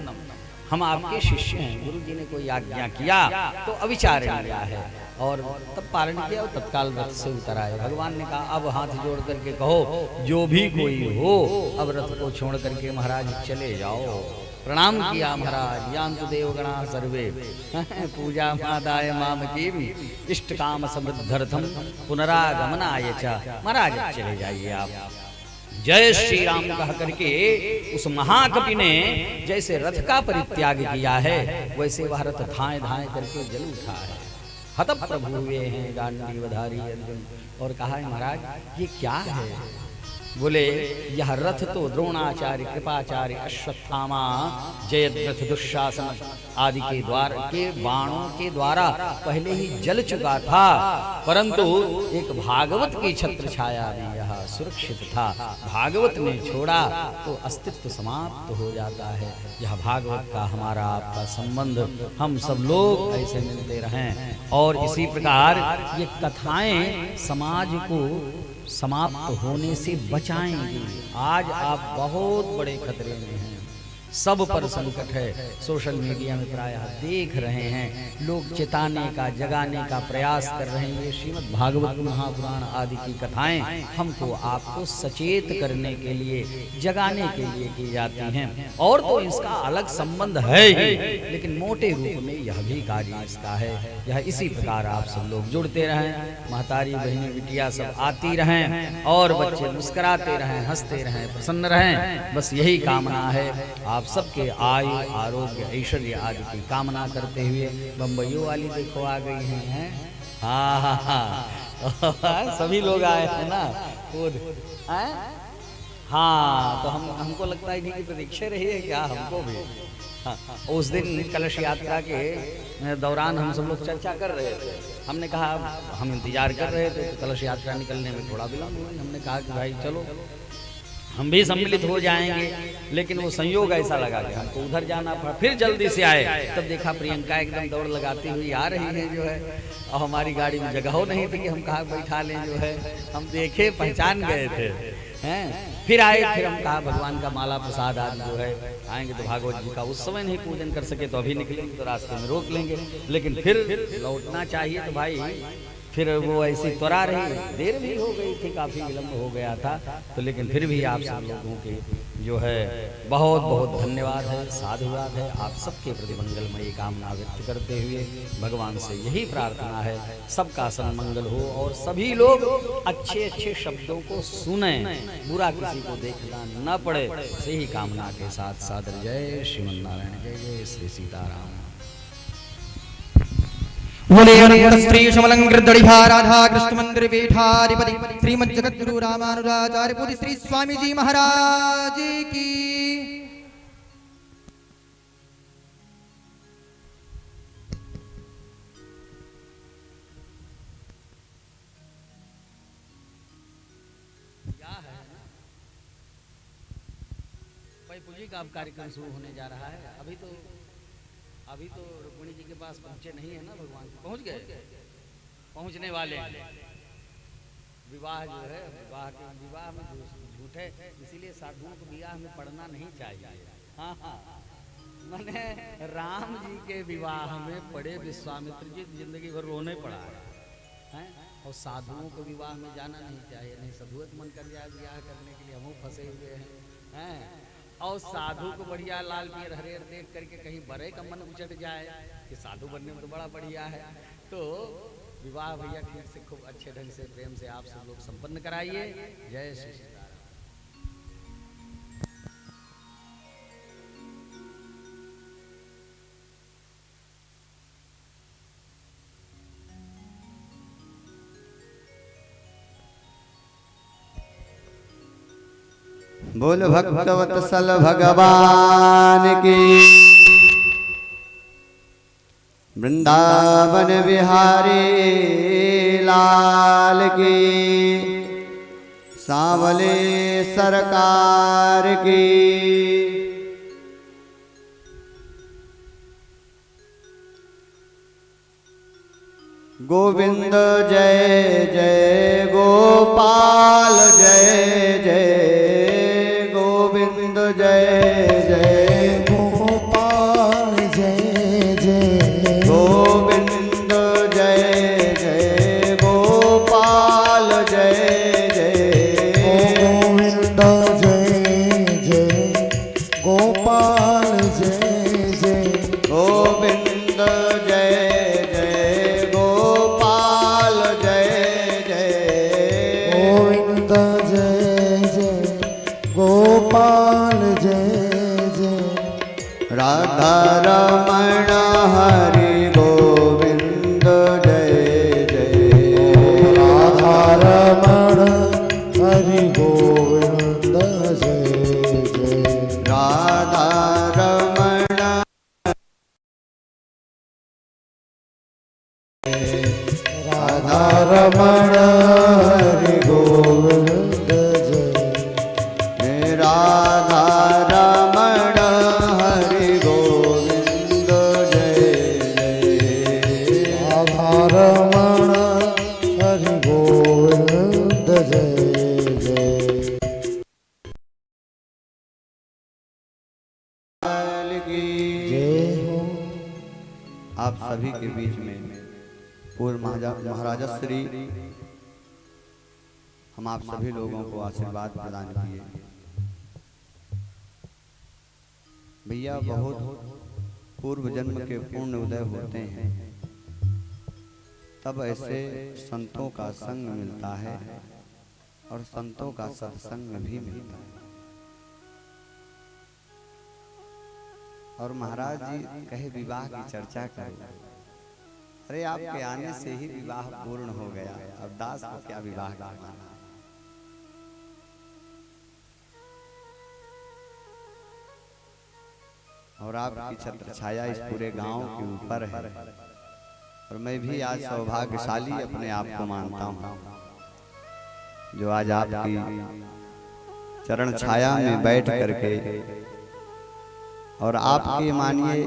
हम आपके शिष्य हैं, गुरु जी ने कोई आज्ञा किया तो अविचारणीय है। और तब पारण किया और तत्काल रथ से उतर आए। भगवान ने कहा अब हाथ जोड़ करके कहो जो भी कोई हो अब रथ को छोड़ करके महाराज चले जाओ। प्रणाम किया महाराज। यान्तु देवगणा सर्वे पूजा मादाय माम की इष्ट काम समृद्धर्थम पुनरागमनाय च। महाराज चले जाइए आप। जय श्री राम कह करके उस महाकवि ने जैसे रथ का परित्याग किया है वैसे वह रथ धाए धाए करके जल उठा है। हतप प्रभु हुए हैं गांडीवधारी अर्जुन। और कहा है महाराज ये क्या है? बोले यह रथ तो द्रोणाचार्य कृपाचार्य अश्वत्थामा जयद्रथ दुशासन आदि के द्वारा के बाणों के द्वारा पहले ही जल चुका था, परंतु एक भागवत की छत्र छाया भी यह सुरक्षित था। भागवत ने छोड़ा तो अस्तित्व समाप्त हो जाता है। यह भागवत का हमारा आपका संबंध हम सब लोग ऐसे मिलते रहें और इसी प्रकार ये कथाएं समाज को समाप्त होने से बचाएंगी। आज आप बहुत बड़े खतरे में हैं, सब पर संकट है। सोशल मीडिया में प्रायः देख रहे हैं लोग चेताने का जगाने का प्रयास कर रहे हैं। ये श्रीमद् भागवत महापुराण आदि की कथाएं हमको आपको सचेत करने के लिए जगाने के लिए की जाती हैं और तो इसका अलग संबंध है ही, लेकिन मोटे रूप में यह भी कार्य इसका है। यह इसी प्रकार आप सब लोग जुड़ते रहें, महतारी बहनी बिटिया सब आती रहें और बच्चे मुस्कुराते रहें, हंसते रहें, प्रसन्न रहें। बस यही कामना है। आप सबके आयु आरोग्य ऐश्वर्य आदि की कामना करते हुए बम्बईयों वाली देखो आ गई हैं। हाँ हाँ हाँ सभी लोग आए हैं ना खुद। हाँ तो हमको लगता है इनकी प्रतीक्षा रही है क्या? हमको भी। हाँ, उस दिन कलश यात्रा के दौरान हम सब लोग चर्चा कर रहे थे। हमने कहा हम इंतजार कर रहे थे तो कलश यात्रा निकलने में थोड़ा विलम्ब हुआ। हमने कहा कि भाई चलो हम भी सम्मिलित हो जाएंगे, लेकिन वो संयोग ऐसा लगा कि हमको उधर जाना पड़ा। फिर जल्दी से आए तब देखा प्रियंका एकदम दौड़ लगाती हुई आ रही है जो है, और हमारी गाड़ी में जगह हो नहीं थी कि हम कहा बैठा लें जो है। हम देखे पहचान गए थे हैं। फिर आए, फिर हम कहा भगवान का माला प्रसाद आदि जो है आएंगे तो भागवत जी का उस समय नहीं पूजन कर सके तो अभी निकलेंगे तो रास्ते में रोक लेंगे, लेकिन फिर लौटना चाहिए तो भाई फिर वो ऐसी त्वरा रही। देर भी हो गई थी, काफ़ी विलम्ब हो गया था तो, लेकिन फिर भी आप सब लोगों के जो है बहुत बहुत धन्यवाद है, साधुवाद है। आप सबके प्रति मंगलमयी कामना व्यक्त करते हुए भगवान से यही प्रार्थना है सबका सन्मंगल हो और सभी लोग अच्छे अच्छे शब्दों को सुने, बुरा किसी को देखना न पड़े। सही कामना के साथ सादर जय श्रीमन्नारायण, जय जय श्री सीताराम। श्री शमलंकृतड़िभा राधा कृष्ण मंदिर पीठाधिपति श्रीमद जगद्गुरु रामानुजाचार्य पुरी श्री स्वामी जी महाराज की। भाई पूजी का अब कार्यक्रम शुरू होने जा रहा है। अभी तो रुक्मिणी जी के पास पहुंचे नहीं है ना भगवान। पहुंच गए, पहुंचने वाले। विवाह जो है विवाह में झूठ है, इसीलिए साधुओं को विवाह में पढ़ना नहीं चाहिए। हाँ हाँ मैंने राम जी के विवाह में पड़े विश्वामित्र जी जिंदगी भर रोने पड़ा है। और साधुओं को विवाह में जाना नहीं चाहिए, नहीं साधुवत मन कर जाए विवाह करने के लिए। हम फंसे हुए हैं और साधु को बढ़िया लाल पियर हरेर देख करके कहीं बड़े का मन उचट जाए कि साधु बनने में तो बड़ा बढ़िया है। तो विवाह भैया ठीक से खूब अच्छे ढंग से प्रेम से आप सब लोग संपन्न कराइए। जय श्री सीताराम। बोल भक्तवत्सल भगवान की, वृंदावन बिहारी लाल की, सांवले सरकार की। गोविंद जय जय गोपाल जय जय गोविंद जय जय गोपाल जय जय गोविंद जय रमण हरि गोविंद जय राधा रमण हरि गोविंद जय राधा रमण हरि गोविंद जय जय हो। आप सभी के बीच में पूर्व महाराजा श्री हम आप सभी लोगों को आशीर्वाद प्रदान किए। भैया बहुत पूर्व जन्म के पूर्ण उदय होते हैं, तब ऐसे संतों का संग मिलता है और संतों का सत्संग भी मिलता है। और महाराज जी कहे विवाह की चर्चा करो। अरे आपके आने से ही विवाह पूर्ण हो गया, अब दास को क्या विवाह करना। और आपकी छत्र छाया इस पूरे गांव के ऊपर है, और मैं भी आज सौभाग्यशाली अपने आप को मानता हूँ जो आज आपकी चरण छाया में बैठ करके, और आपके मानिए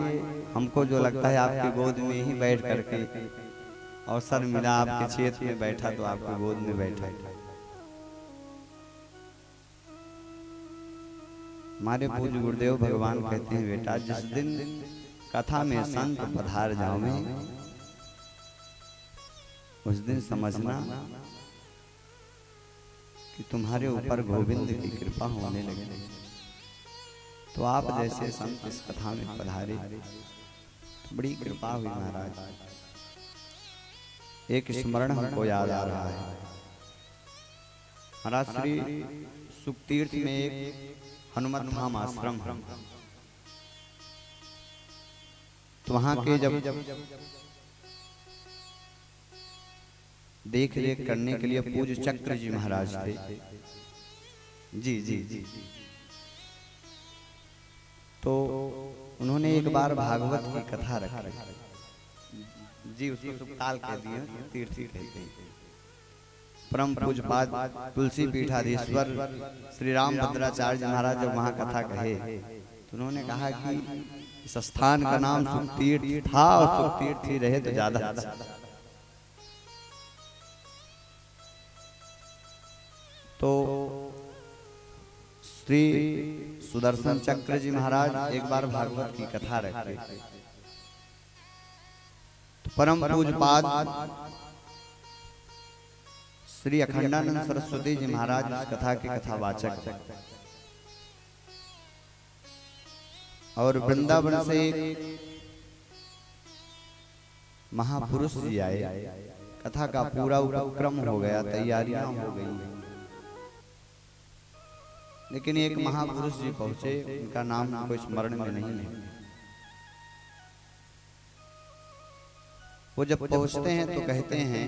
हमको जो लगता है आपकी गोद में ही बैठ करके अवसर मिला, आपके क्षेत्र में बैठा तो आपकी गोद में बैठा। हमारे पूज्य गुरुदेव भगवान कहते हैं, बेटा जिस दिन कथा में संत पधार जाओगे उस दिन समझना कि तुम्हारे ऊपर गोविंद की कृपा होने लगे। तो आप जैसे संत इस कथा में पधारे तो बड़ी कृपा हुई महाराज। एक स्मरण हमको याद आ रहा है। महाराज श्री सुखतीर्थ में एक हनुमत धाम आश्रम है, तो वहां के जब देख रेख करने के लिए पूज्य चक्र जी महाराज थे। जी जी जी तो उन्होंने एक बार भागवत की कथा रखी। जी उसको सुखताल कह दिए, तीर्थी कहते हैं। परम पूज्यपाद तुलसी पीठाधीश्वर श्री रामभद्राचार्य महाराज जब वहां कथा कहे तो उन्होंने कहा कि इस स्थान का नाम सुखतीर्थ था और सुखतीर्थ ही रहे तो ज्यादा अच्छा। तो श्री सुदर्शन चक्र जी महाराज एक बार भागवत की कथा रखे, तो परम पूज्यपाद श्री अखंडानंद सरस्वती जी महाराज इस कथा के कथावाचक, और वृंदावन से महापुरुष जी आए। कथा का पूरा उपक्रम हो गया, तैयारियां हो गई, लेकिन एक महापुरुष जी पहुंचे, उनका नाम कोई स्मरण में नहीं है। वो जब पहुंचते हैं तो कहते हैं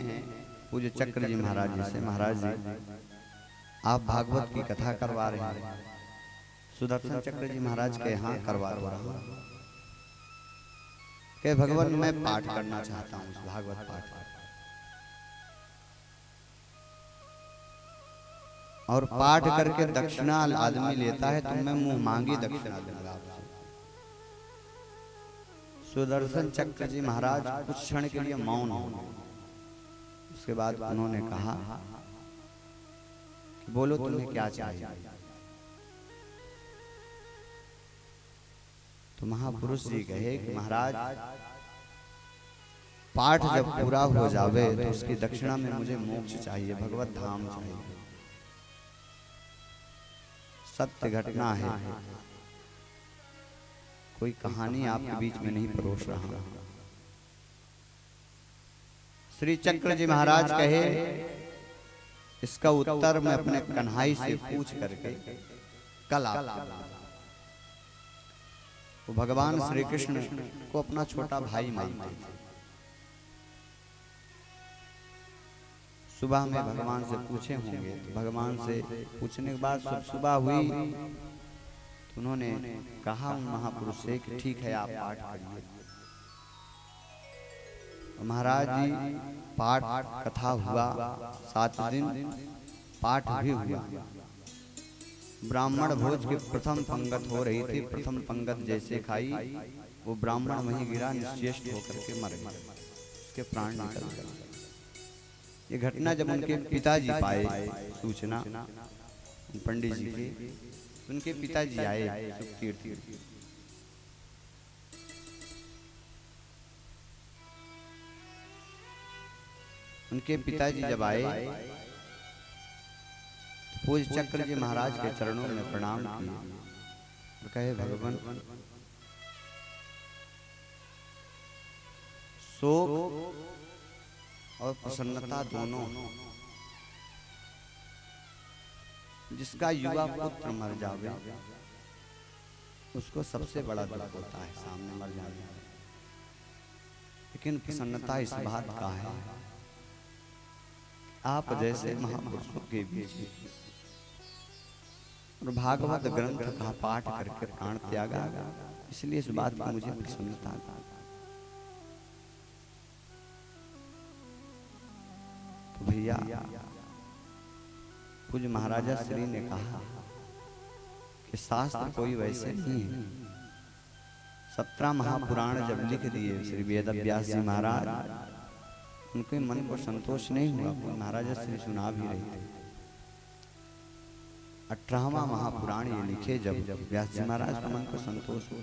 पूज्य चक्र जी महाराज जी से, महाराज जी आप भागवत की कथा करवा रहे हैं। सुदर्शन चक्र जी महाराज के यहाँ करवा रहा हूं। कहे भगवान मैं पाठ करना चाहता हूँ, उस भागवत पाठ और पाठ करके दक्षिणा आदमी लेता है तो मैं मुंह मांगी दक्षिणा दूंगा आपसे। सुदर्शन चक्र जी महाराज कुछ क्षण के लिए मौन हो, उसके बाद उन्होंने कहा कि बोलो तुम्हें क्या चाहिए। तो महापुरुष जी कहे कि महाराज पाठ जब पूरा हो जावे तो उसकी दक्षिणा में मुझे मोक्ष चाहिए, भगवत धाम चाहिए। सत्य घटना है, कोई कहानी आपके बीच में नहीं परोस रहा। श्री चक्र जी महाराज कहे इसका उत्तर मैं अपने कन्हाई से पूछ करके कल आपको। वो भगवान श्री कृष्ण को अपना छोटा भाई मानते थे। सुबह में भगवान से पूछे होंगे, तो भगवान से पूछने के बाद सुबह हुई तो उन्होंने कहा उन महापुरुष से कि ठीक है आप पाठ करिए। महाराज जी पाठ कथा हुआ, 7 दिन पाठ भी हुआ। ब्राह्मण भोज के प्रथम पंगत हो रही थी। प्रथम पंगत जैसे खाई, वो ब्राह्मण वहीं गिरा, निश्चेष्ट होकर के मर गया, उसके प्राण निकल गए। ये घटना जब उनके पिताजी पाए सूचना पंडित जी के, उनके पिताजी आए सुखतीर्थ। उनके पिताजी जब आए तो पूज्य चक्र जी महाराज के चरणों में प्रणाम किए और कहे, भगवान शोक और प्रसन्नता दोनों, जिसका युवा पुत्र मर जावे उसको सबसे बड़ा दुख होता है, सामने मर जावे। लेकिन प्रसन्नता इस बात का है, आप जैसे महापुरुषों के बीच और भागवत ग्रंथ का पाठ करके प्राण त्यागा, इसलिए इस बात की मुझे प्रसन्नता है। तो भैया पूज्य महाराजा श्री ने कहा कि शास्त्र कोई वैसे नहीं है। 17 महापुराण जब लिख दिए श्री वेद व्यास जी महाराज, उनके मन को संतोष नहीं हुआ। महाराजा श्री सुना भी रहे थे। 18वां महापुराण ये लिखे जब व्यास जी महाराज के मन को संतोष हुआ।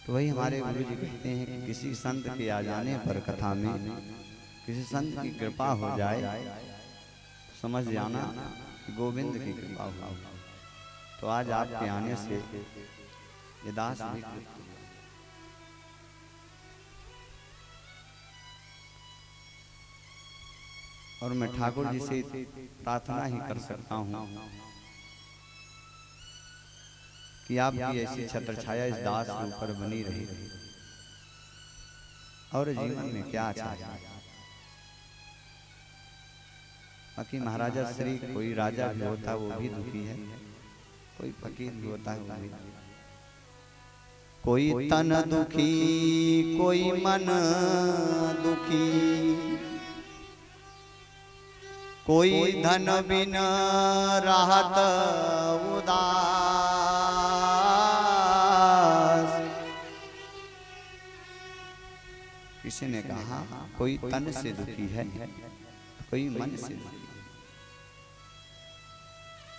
तो वही हमारे गुरु जी कहते हैं कि किसी संत के आ जाने पर कथा में किसी संत की कृपा हो जाए, समझ जाना कि गोविंद की कृपा हो। तो आज आपके आने से ये दास भी और मैं ठाकुर जी से प्रार्थना ही कर सकता हूँ कि आपकी ऐसी छत्र छाया इस दास के ऊपर बनी रही और जीवन में क्या चाहिए। बाकी महाराजा श्री कोई राजा भी होता वो भी दुखी है, कोई फकीर भी होता है वो भी। कोई तन दुखी, कोई मन दुखी, कोई धन बिन राहत उदास। किसी ने कहा कोई तन से दुखी है, कोई मन से दुखी,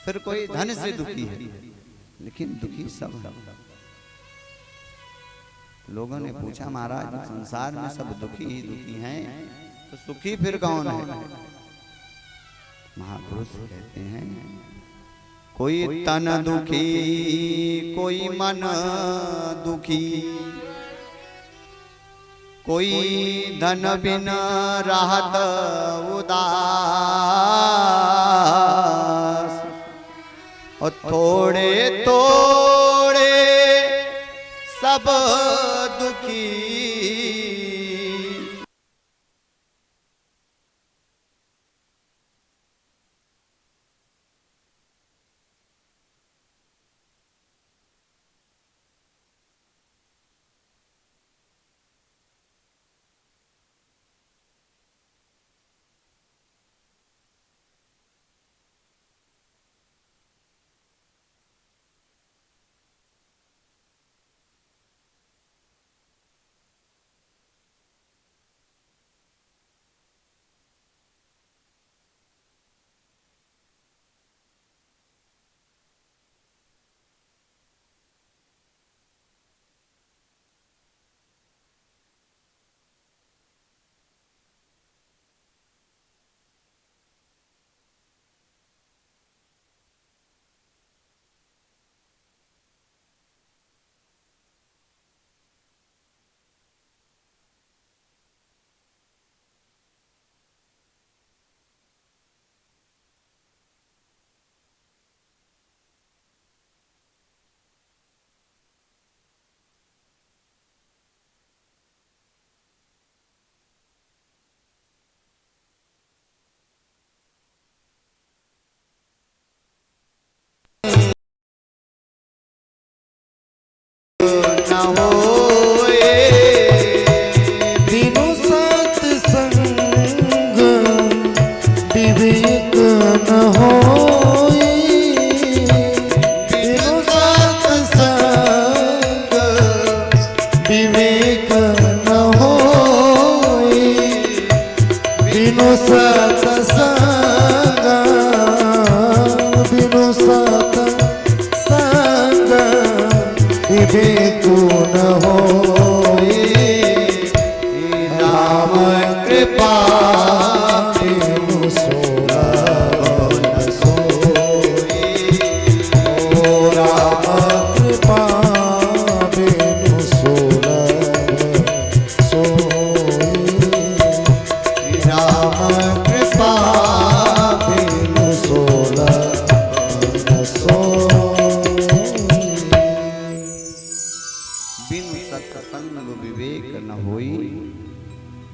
फिर कोई धन से दुखी है, लेकिन दुखी सब है। लोगों ने पूछा, महाराज संसार में सब दुखी ही दुखी हैं, तो सुखी फिर कौन है? महापुरुष कहते हैं कोई तन दुखी, कोई मन दुखी, कोई धन बिन राहत उदास, और थोड़े थोड़े सब दुखी।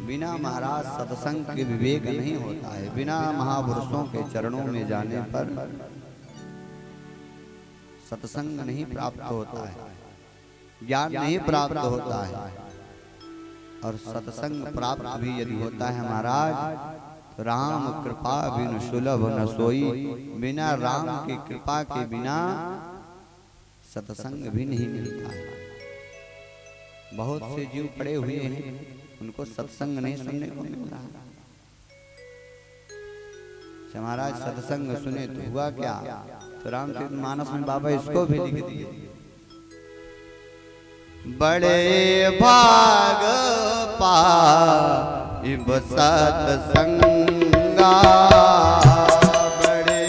बिना महाराज सत्संग के विवेक नहीं होता है। बिना महापुरुषों के चरणों में जाने पर सत्संग नहीं प्राप्त होता है, ज्ञान नहीं प्राप्त होता है। और सत्संग प्राप्त भी यदि होता है महाराज, राम कृपा बिनु सुलभ न सोई, बिना राम की कृपा के बिना सत्संग भी नहीं मिलता है। बहुत से जीव पड़े हुए हैं, उनको सत्संग नहीं सुनने को मिल रहा। महाराज सत्संग सुने तो हुआ क्या? तो रामचरितमानस में बाबा इसको भी लिख दिए, बड़े भाग पाइब सत्संगा, बड़े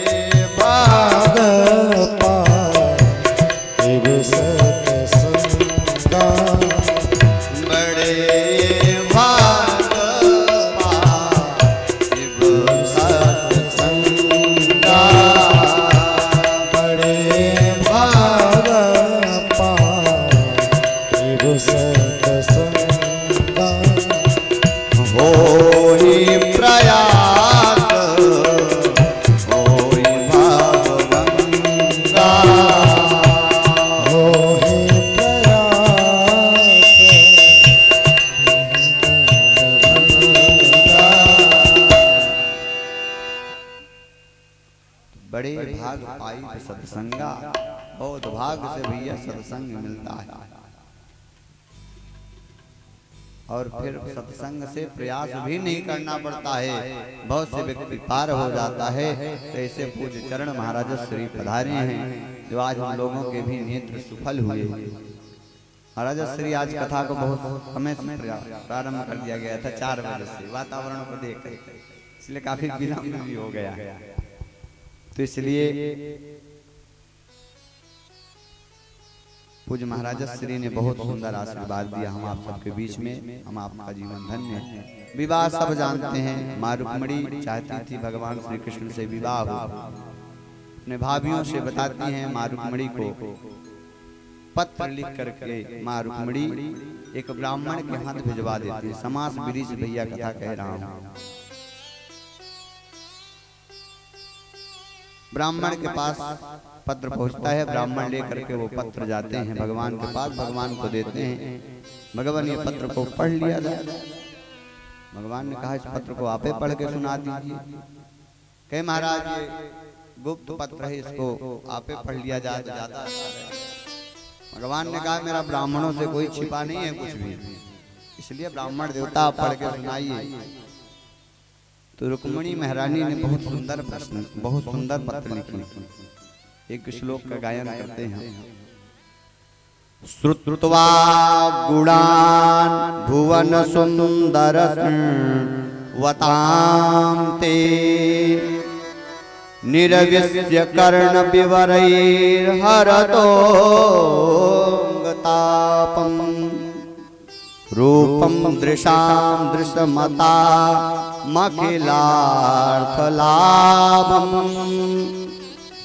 भाग पाइब सत्संगा, बड़े भाग पाइब सत्संगा, बड़े भाग पाइब सत्संगा, होई प्रयास होई भावभंगा, होहि बड़े भाग पाई सत्संगा। बहुत भाग से भैया सत्संग मिलता है। और फिर सत्संग से प्रयास भी नहीं करना पड़ता है, बहुत से व्यक्ति पार हो जाता है। तो ऐसे पूज्य चरण महाराज श्री पधारे हैं, जो आज हम लोगों के भी नेत्र सुफल हुए। महाराज श्री आज कथा को बहुत समय से प्रारंभ कर दिया गया था, 4 बजे से, वातावरण को देख कर, इसलिए काफी विलंब भी हो गया। तो इसलिए पूज्य महाराज श्री ने बहुत सुंदर आशीर्वाद दिया हम आप सबके बीच में। हम आपका जीवन धन्य। विवाह सब जानते हैं, माँ रुक्मिणी चाहती थी भगवान श्री कृष्ण से विवाह हो। अपने भाभियों से बताती हैं माँ रुक्मिणी को पत्र लिख करके माँ रुक्मिणी एक ब्राह्मण के हाथ भिजवा देती है। समास बिरीज भैया कथा कह रहा हूँ। ब्राह्मण के पास पत्र पहुंचता है, ब्राह्मण लेकर के वो पत्र जाते हैं भगवान के पास, भगवान को देते हैं। भगवान ये पत्र को पढ़ लिया जाए। भगवान ने कहा इस पत्र को आपे पढ़ के सुना दीजिए। कहे महाराज ये गुप्त पत्र है, इसको आपे पढ़ लिया जाए तो ज्यादा अच्छा रहेगा। भगवान ने कहा मेरा ब्राह्मणों से कोई छिपा नहीं है कुछ भी, इसलिए ब्राह्मण देवता आप पढ़ के सुनाइए। तो रुक्मिणी महारानी ने बहुत सुंदर पत्र लिखी। एक श्लोक का गायन करते हैं। श्रुत्वा गुणान भुवन सुंदर वतां ते निरविश्य कर्ण विवरैर्हरतोऽङ्गतापं रूपं दृशां दृशमता मखिलार्थलाभम्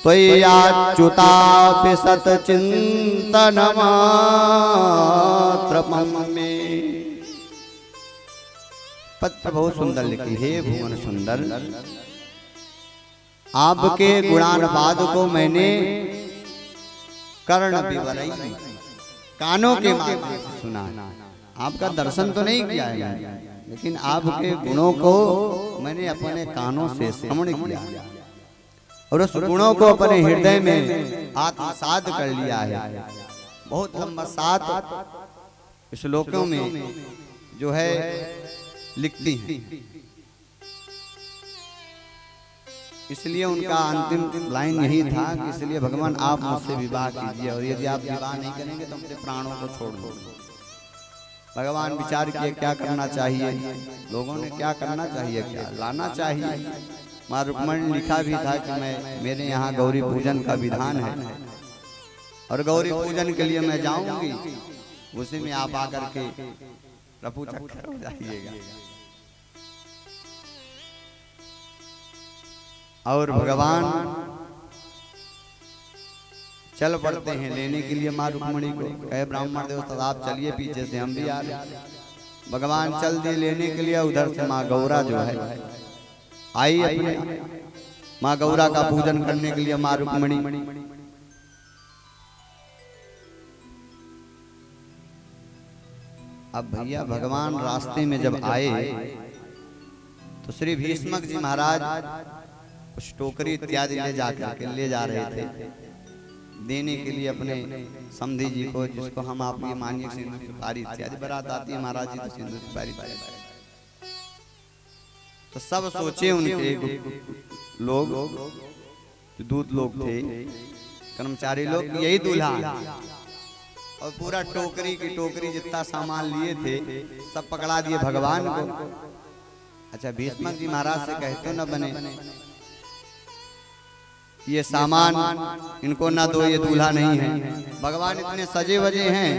त्वय्याच्युतापि सतचिन्तनमात्रपं मे। पत्र बहुत सुंदर लिखी है। भुवन सुंदर, आपके गुणानुवाद को मैंने कर्ण विवरई कानों के माध्यम से सुना। आपका दर्शन तो नहीं किया है, लेकिन आपके गुणों को मैंने अपने कानों से श्रवण किया और उस गुणों को अपने हृदय में आत्मसात कर लिया है। बहुत लंबा 7 श्लोकों में जो है लिखती हैं। इसलिए उनका अंतिम लाइन यही था कि इसलिए भगवान आप मुझसे विवाह कीजिए, और यदि आप विवाह नहीं करेंगे तो अपने प्राणों को छोड़ दो। भगवान विचार किए क्या करना चाहिए, लोगों ने क्या करना चाहिए, क्या लाना चाहिए। माँ रुक्मिणी लिखा भी था कि मेरे यहाँ गौरी पूजन का विधान है और गौरी पूजन के लिए मैं जाऊंगी, उसी में आप आकर के रफू चक्कर हो जाइएगा। और भगवान चल पड़ते हैं लेने के लिए माँ रुक्मिणी को। कहे ब्राह्मण देवता आप चलिए, पीछे से हम भी आ रहे। भगवान चल दिए लेने के लिए। उधर से माँ गौरा जो है आई अपने माँ गौरा का पूजन करने के लिए, माँ रुक्मणी। अब भैया भगवान रास्ते में जब आए तो श्री भीष्मक जी महाराज कुछ टोकरी इत्यादि ले जा रहे थे देने के लिए अपने समधी जी को, जिसको हम आप ये मानिए सिंदूर सुपारी इत्यादि बारात आती है महाराज जी तो सिंदूर सुपारी। तो सब सोचे उनके लोग दूत लोग थे, कर्मचारी लोग, यही दूल्हा। और पूरा टोकरी की टोकरी जितना सामान लिए थे सब पकड़ा दिए भगवान को। अच्छा भीष्मक जी महाराज से कहते न बने ये सामान इनको ना दो, ये दूल्हा नहीं है। भगवान इतने सजे वजे हैं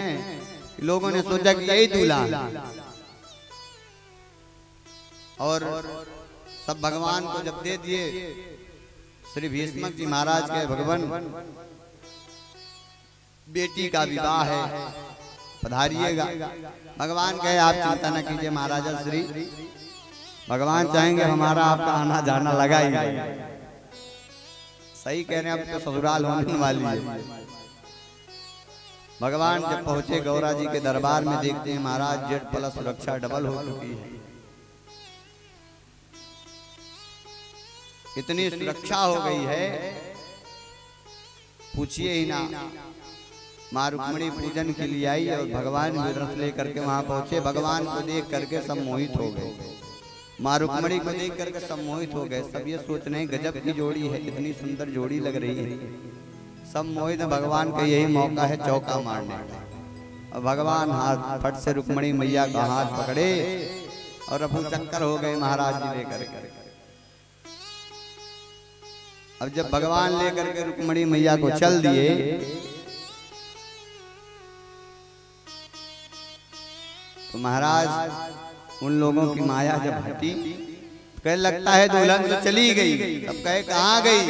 कि लोगों ने सोचा कि यही दूल्हा। और सब भगवान को जब दे दिए, श्री भीष्मक जी महाराज के भगवान बेटी का विवाह है, पधारिएगा। भगवान कहे आप चिंता न कीजिए महाराजा श्री, भगवान चाहेंगे हमारा आपका आना जाना लगा ही। सही कह रहे हैं, अब तो ससुराल होने वाली है। भगवान जब पहुंचे गौरा जी के दरबार में, देखते हैं महाराज जेड प्लस सुरक्षा डबल हो चुकी है। इतनी सुरक्षा हो गई है पूछिए ही ना। माँ रुक्मणी पूजन के लिए आई और भगवान भी रथ लेकर के वहां पहुंचे। भगवान को देख करके सब मोहित हो गए, माँ रुक्मणी को देख करके सब मोहित हो गए। सब ये सोच रहे हैं गजब की जोड़ी है, इतनी सुंदर जोड़ी लग रही है। सब मोहित, भगवान का यही मौका है चौका मारने का। और भगवान हाथ फट से रुक्मणी मैया का हाथ पकड़े और रफू चक्कर हो गए महाराज जी लेकर के। अब जब भगवान लेकर के रुक्मणी मैया को चल दिए तो महाराज उन लोगों की माया जब हटी, कहे लगता है दुल्हन तो चली गई। अब कहे कहाँ गई?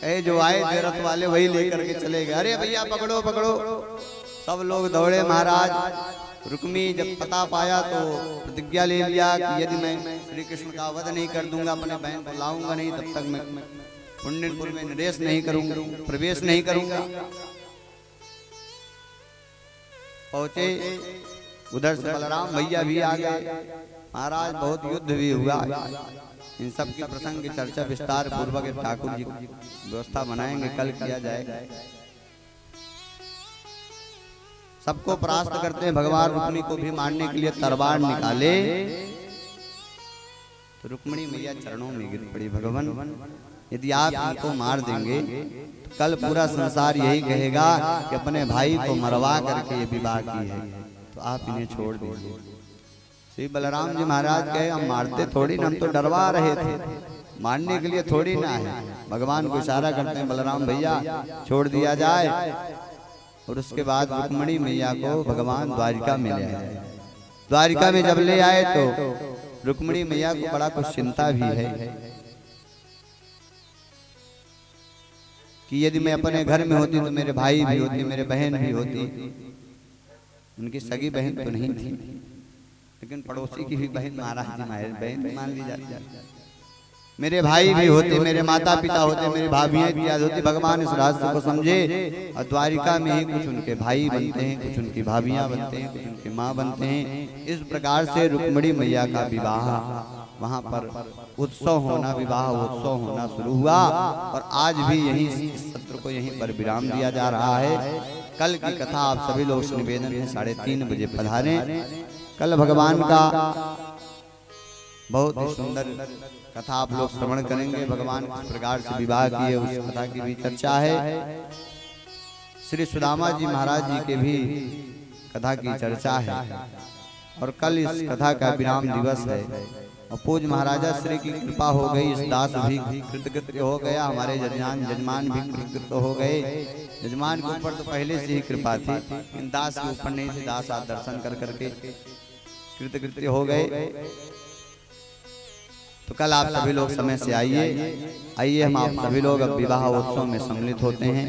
कहे जो आए थे रथ वाले वही लेकर के चले गए। अरे भैया पकड़ो पकड़ो। सब लोग दौड़े महाराज। रुक्मी जब पता पाया तो प्रतिज्ञा ले लिया कि यदि मैं श्री कृष्ण का वध नहीं कर दूंगा, अपने बहन को लाऊंगा नहीं, तब तक मैं पुण्यपुर में निवेश नहीं करूंगा, प्रवेश नहीं करूंगा। पहुंचे उधर से बलराम भैया भी आ गए। महाराज बहुत युद्ध भी हुआ। इन सब के प्रसंग की चर्चा विस्तार पूर्वक ठाकुर जी व्यवस्था बनाएंगे, कल किया जाएगा। सबको परास्त करते हैं। भगवान रुक्मिणी को भी मारने के लिए तलवार निकाले तो रुक्मिणी मैया चरणों में गिर पड़ी। भगवान यदि आप इनको मार देंगे तो कल पूरा संसार यही कहेगा कि अपने भाई को मरवा करके ये विवाह की है, तो आप इन्हें छोड़ दीजिए। श्री बलराम जी महाराज कहे हम मारते थोड़ी ना, हम तो डरवा रहे थे, मारने के लिए थोड़ी ना है। भगवान को इशारा करते हैं बलराम भैया छोड़ दिया जाए। और उसके बाद रुक्मिणी मैया को भगवान द्वारिका में ले आए। द्वारिका में जब ले आए तो रुक्मिणी मैया को बड़ा कुछ चिंता भी है कि यदि मैं अपने घर में होती तो मेरे भाई भी होते, मेरे बहन भी होती। उनकी सगी बहन तो नहीं थी, लेकिन पड़ोसी की भी बहन महाराज जी बहन मान ली जाती। मेरे भाई भी होते, मेरे माता पिता होते, मेरी भाभियां इत्यादि होती। भगवान इस रहस्य को समझे और द्वारिका में ही कुछ उनके भाई बनते हैं, कुछ उनकी भाभियां बनते हैं, कुछ उनकी माँ बनते हैं। इस प्रकार से रुक्मिणी मैया का विवाह वहां पर उत्सव होना, विवाह उत्सव होना शुरू हुआ। और आज भी यही इस सत्र को यहीं पर विराम दिया जा रहा है। कल की कथा आप सभी लोग से निवेदन है 3:30 बजे पधारें। कल भगवान का बहुत ही सुंदर कथा आप लोग श्रवण करेंगे। भगवान किस प्रकार से विवाह किए उस कथा की भी चर्चा है। श्री सुदामा जी महाराज जी के भी कथा की चर्चा है। और कल इस कथा का विराम दिवस है। और पूज महाराजा श्री की कृपा हो गई, इस दास भी कृतकृत्य हो गया, हमारे जजमान भी कृतकृत्य हो गए। जजमान के ऊपर तो पहले से ही कृपा थी, इन दास के ऊपर नहीं थी। दास आप दर्शन कर करके कृतकृत्य हो गए। तो कल आप सभी लोग समय से आइए। हम आप सभी लोग अब विवाह उत्सव में सम्मिलित होते हैं।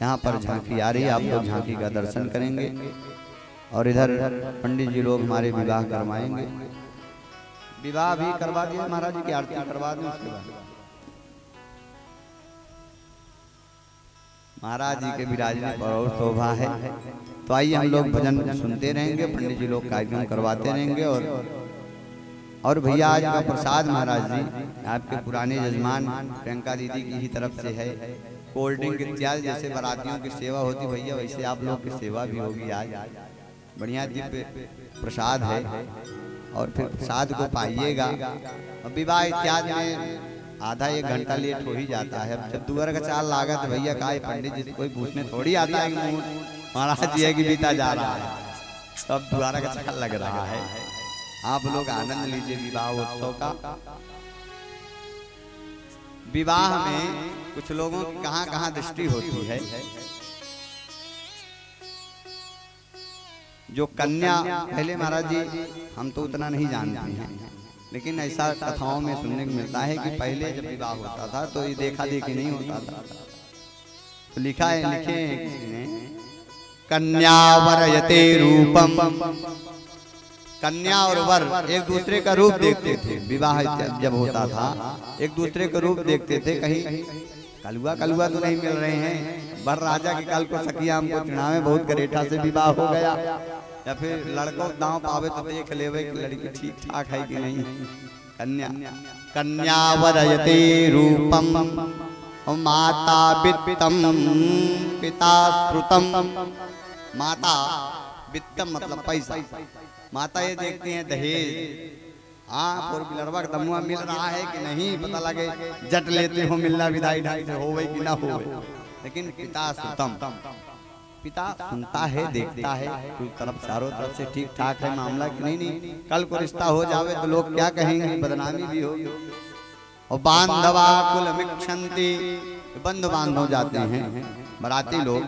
यहाँ पर झांकी आ रही है, आप लोग झांकी का दर्शन करेंगे। और इधर पंडित जी लोग हमारे विवाह करवाएंगे। विवाह भी करवा दिया महाराज जी की आरती करवा दें, उसके बाद महाराज जी के विराजने पर और शोभा है। तो आइए हम लोग भजन सुनते रहेंगे, पंडित जी लोग कार्यक्रम करवाते रहेंगे। और भैया आज का प्रसाद महाराज जी आपके पुराने जजमान प्रियंका दीदी की ही तरफ से है। कोल्ड ड्रिंक इत्यादि जैसे बारातियों की सेवा होती भैया वैसे आप लोग की सेवा भी होगी आज। बढ़िया दिव्य प्रसाद है और फिर प्रसाद को पाइएगा। अब विवाह इत्यादि में आधा एक घंटा लेट हो ही जाता है। अब जब दुआर का चाल लागत भैया का पंडित जी कोई पूछने थोड़ी आता है कि महाराज जी है कि बीता जा रहा है, तब दुआरा का चाल लग रहा है। आप लोग आनंद लीजिए विवाह उत्सव का। विवाह में कुछ लोगों की कहां कहां दृष्टि होती है। जो कन्या पहले महाराज जी हम तो उतना नहीं जानते हैं, लेकिन ऐसा कथाओं में सुनने को मिलता है कि पहले जब विवाह होता था तो ये देखा देखी नहीं होता था। तो लिखा है, लिखे हैं किसी ने, कन्या वरयते रूपम, कन्या और वर एक दूसरे का रूप देखते थे। विवाह जब होता था एक दूसरे का रूप देखते थे। कहीं कलुआ कलुआ तो नहीं मिल रहे हैं। वर राजा के कल को सखिया हमको चुनाव में बहुत करेठा से विवाह हो गया, या फिर लड़कों दांव पावे तो देख लेवे कि लड़की ठीक ठाक है कि नहीं। कन्या कन्या वरयते रूपम माता वित्तम पिता श्रुतम। माता वित्तम मतलब पैसा, माता ये देखती हैं दहेज, हाँ फोर व्हीलर का दमुआ मिल रहा है कि नहीं, पता लगे जट लेते हो मिलना विदाई ढंग से होवे कि ना होवे। लेकिन पिता श्रुतम, पिता सुनता है देखता है कोई तरफ चारों तरफ से ठीक ठाक है मामला कि नहीं। कल को रिश्ता हो जावे तो लोग क्या कहेंगे, बदनामी भी होगी। और बांधवा कुल मिक्षंती, बंधु बांधव जाते हैं बराती लोग,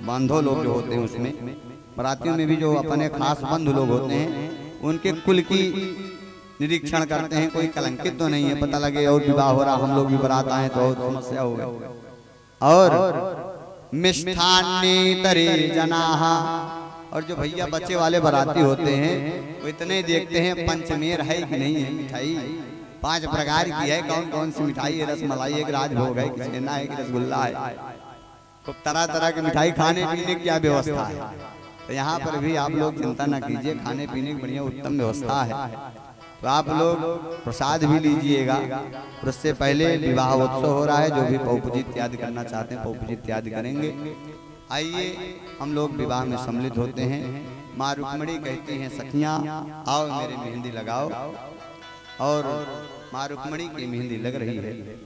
बांधव लोग जो होते हैं उसमें बरातियों में भी जो अपने खास बंधु लोग होते हैं उनके कुल की निरीक्षण करते हैं, कोई कलंकित तो नहीं है, पता लगे और विवाह हो रहा हम लोग भी बारात आए तो समस्या हो गई। और मिष्ठान्नी तरे जनाहा, और जो भैया बच्चे वाले बराती होते हैं वो इतने देखते हैं पंचमेर है कि नहीं है। मिठाई 5 प्रकार की है, कौन कौन सी मिठाई है, रसमलाई है कि राजभोग है कि छेना है कि रसगुल्ला है, खूब तरह तरह की मिठाई खाने पीने की क्या व्यवस्था है। तो यहाँ पर भी आप लोग चिंता न कीजिए, खाने पीने की बढ़िया उत्तम व्यवस्था है। तो आप लोग प्रसाद भी लीजिएगा। और उससे पहले विवाह उत्सव हो रहा है, जो भी पौपुजी इत्यादि करना चाहते हैं पौपुजी इत्यादि करेंगे। आइए हम लोग विवाह में सम्मिलित होते हैं। माँ रुक्मणी कहती हैं सखियाँ आओ मेरे मेहंदी लगाओ, और माँ रुक्मणी की मेहंदी लग रही है।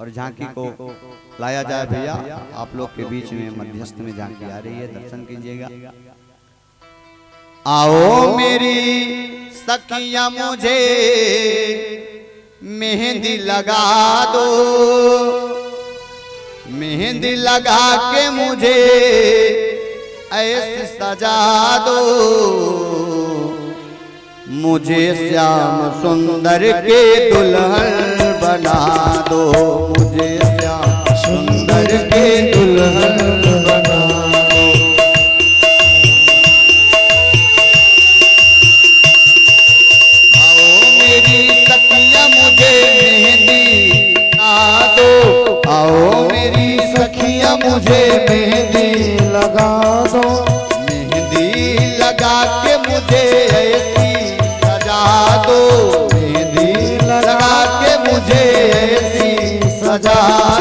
और झांकी को लाया जाए भैया, आप लोग के बीच में मध्यस्थ में झांकी आ रही है, दर्शन कीजिएगा। आओ मेरी सखियां मुझे मेहंदी लगा दो, मेहंदी लगा के मुझे ऐसे सजा दो, मुझे श्याम सुंदर के दुल्हन बना दो, मुझे श्याम सुंदर के दुल्हन बना दो। आओ मेरी सखिया मुझे मेहंदी लगा दो, मेहंदी लगा के मुझे ऐसी सजा दो, मेहंदी लगा के मुझे ऐसी सजा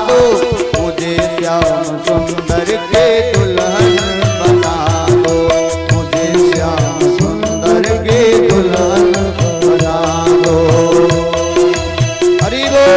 दो, मुझे श्याम सुंदर के दुल्हन बना दो, मुझे श्याम सुंदर के दुल्हन बना दो। हरि बोल।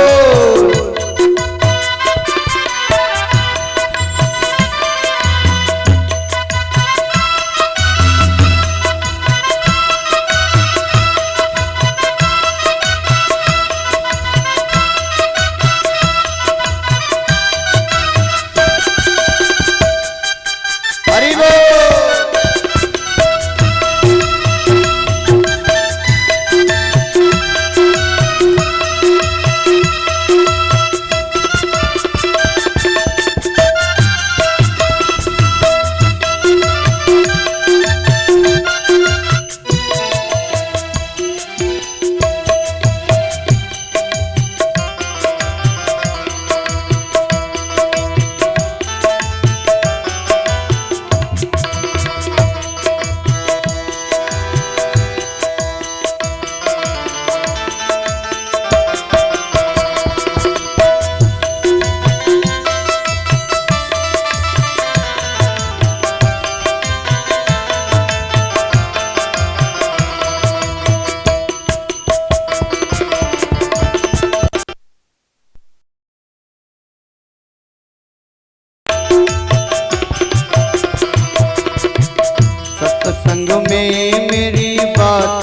में मेरी बात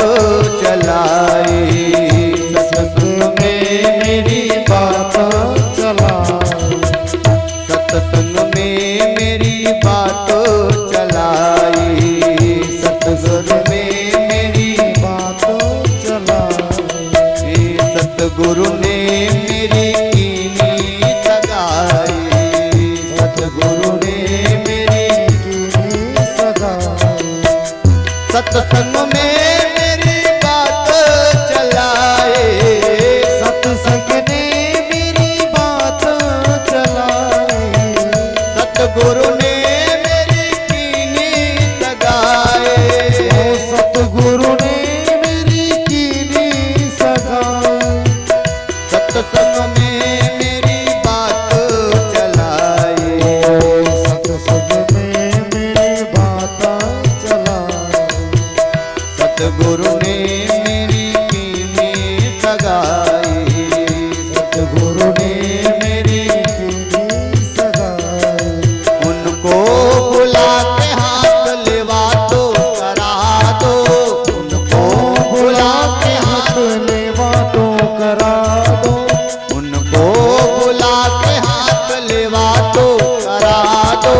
चलाए, सत्संग में मेरी बात चलाए, सत्संग में मेरी बात चलाई, सत्संग में मेरी बात चलाए, सतगुरु ने मेरी कीनी सगाई, सतगुरु ने मेरी कीनी सगाई, सत्संग में मेरी बात चलाए, सत्संग ने मेरी बात चलाए, सतगुरु ने मेरी कीनी सगाए, ओ सतगुरु ने मेरी कीनी सगाई, सत्संग में मेरी बात चलाए, सत्संग में मेरी बात चलाए, सतगुरु ने मेरी कीनी सगाई, सतगुरु ने मेरी कीनी सगाई, उनको बुला के हाथ लेवा दो करा दो, उनको बुला के हाथ, लेवा तो करा दो, उनको बुला के हाथ लेवा दो करा दो,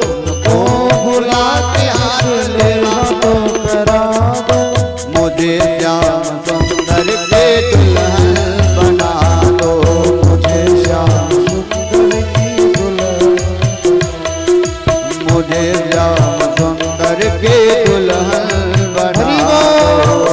उनको बुला के हाथ लेवा तो करा दो, मुझे श्याम सुंदर के दुल्हन बना दो, मुझे श्याम सुंदर की दुल्हन, मुझे श्याम सुंदर के दुल्हन बना दो।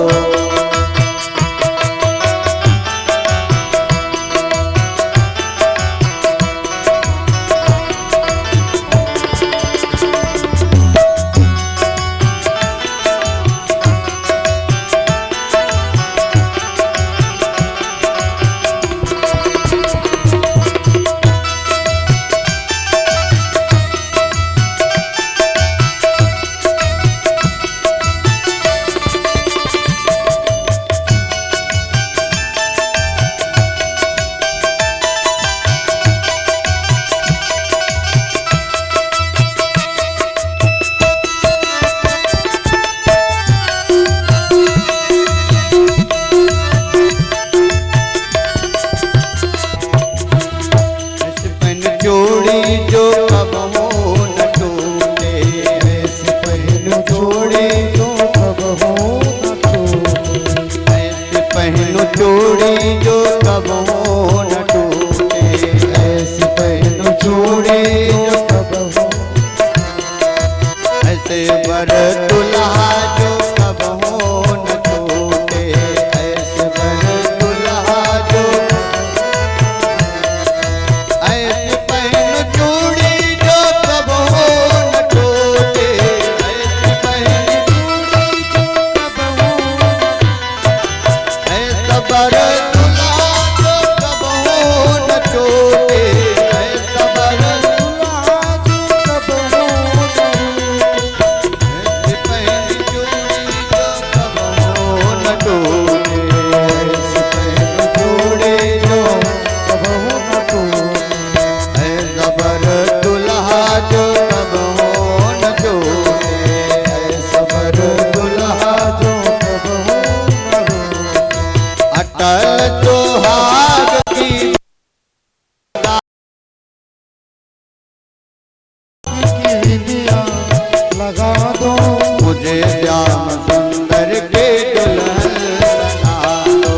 ऐसे पहन चूड़ी जो कबहू न टूटे, ऐसे पहन छोड़े तो कब हो न छूटे, ऐसे पहनो चूड़ी जो कबहू न टूटे, ऐसे पहन छोड़े तो कब हो, ऐसे बर दुल्हा जो कबहू न टूटे, ऐसे बर दुल्हा जो, ऐसे पहनो चूड़ी जो कबहू न टूटे, ऐसे पहनो चूड़ी जो कबहू, ऐसा बर दुल्हा जो कबहू न टूटे, ऐसा बर दुल्हा जो कबहू न टूटे, ऐसे पहनी चूड़ी जो कबहू न टूटे, ऐसे पहनी चूड़ी जो कब हो न टूटे, ऐसा बर दुल्हा जो कबहू न टूटे, ऐसा बर दुल्हा जो कब हो न टूटे, अटल सुहाग की की दिया लगा दो, मुझे श्याम सुंदर के दुल्हन बना दो,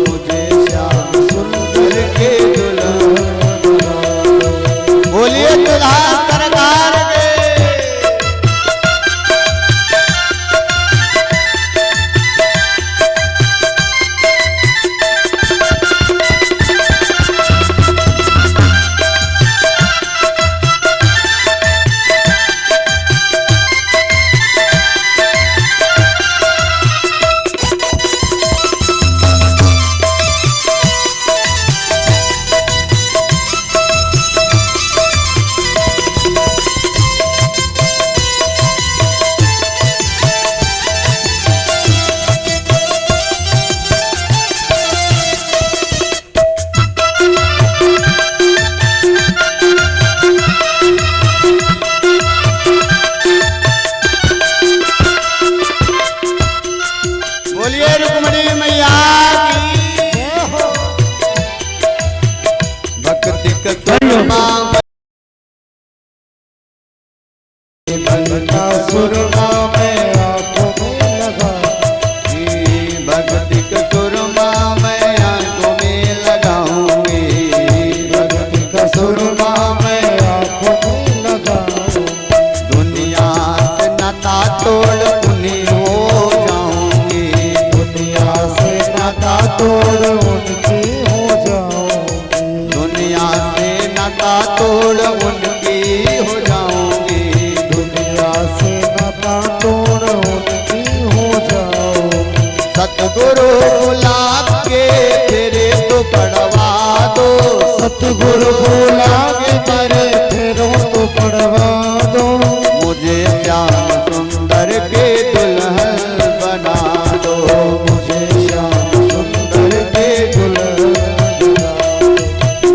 मुझे श्याम सुंदर के दुल्हन बना दो। बोलिए दुल्हा सरकार के। ब्रह्मणी मैया की भक्ति सुरमा सुरमा में आंखों में लगा भक्ति सुरमा मैं आंखों में लगाऊंगी भक्ति का सुरमा में आंखों में लगाऊं दुनिया से नाता तोड़ उन्हीं हो जाऊंगी दुनिया से नाता तोड़ उनकी हो जाऊंगी दुनिया से नाता तोड़ उनकी हो जाऊंगी दुनिया से नाता तोड़ उनकी हो जाऊंगी सतगुरु गुलाब के तेरे तो पढ़वा दो सतगुरु बोला के तेरे फेरों तो पढ़वा दो मुझे श्याम सुंदर के दुल्हन बना दो मुझे श्याम सुंदर के दुल्हन बना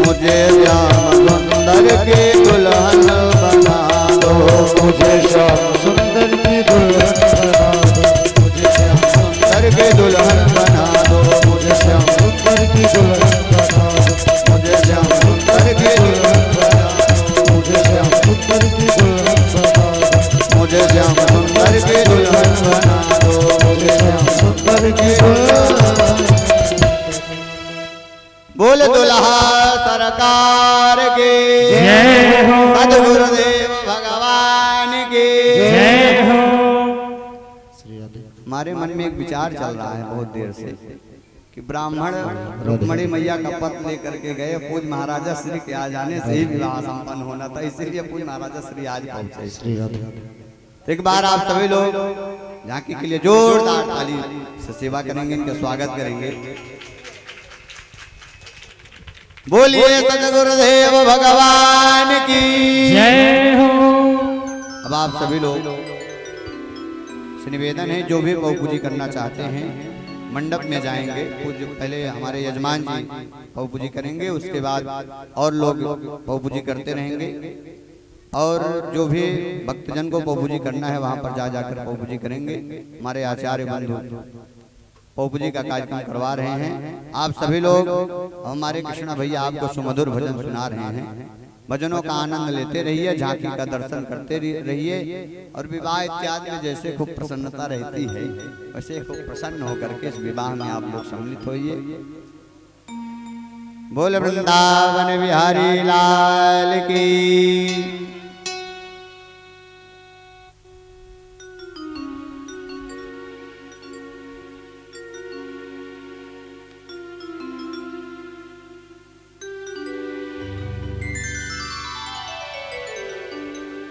मुझे श्याम सुंदर के दुल्हन बना दो मुझे श्याम सुंदर की दुल्हन बना दो मुझे श्याम सुंदर के दुल्हन बना दो मुझे श्याम सुंदर की दुल्हन बना दो मुझे श्याम सुंदर के दुल्हन बना दो मुझे श्याम सुंदर की दुल्हन बना दो मुझे श्याम सुंदर के दुल्हन बना दो मुझे श्याम सुंदर की दुल्हन बोल दुल्हा सरकार के सदगुरुदेव भगवान के हमारे मन में एक विचार चल रहा है बहुत देर से कि ब्राह्मण रुक्मणी मैया का पत्र लेकर के गए पूज महाराजा श्री के आ जाने से ही विवाह संपन्न होना था, इसीलिए पूज महाराजा श्री आज पहुंचे। श्री राधे तो एक बार आप सभी लोग झांकी के लिए जोरदार ताली से सेवा करेंगे, इनका स्वागत करेंगे। बोलिए सतगुरुदेव भगवान की जय हो। अब आप सभी लोग से निवेदन है जो भी पौ पूजी करना चाहते हैं मंडप में जाएंगे। पूज्य पहले हमारे यजमान जी पौ पूजी करेंगे, उसके बाद और लोग पौ पूजी करते रहेंगे और जो भी भक्तजन को पौ पूजी करना है वहां पर जा जाकर पौ पूजी करेंगे। हमारे आचार्य बंधु पौ पूजी का कार्यक्रम करवा रहे हैं। आप सभी लोग हमारे कृष्णा भैया आपको सुमधुर भजन सुना रहे हैं। भजनों का आनंद लेते रहिए, झांकी का दर्शन करते रहिए और विवाह इत्यादि में जैसे खूब प्रसन्नता रहती है वैसे खूब प्रसन्न होकर के इस विवाह में आप लोग सम्मिलित होइए। बोल वृंदावन बिहारी लाल की।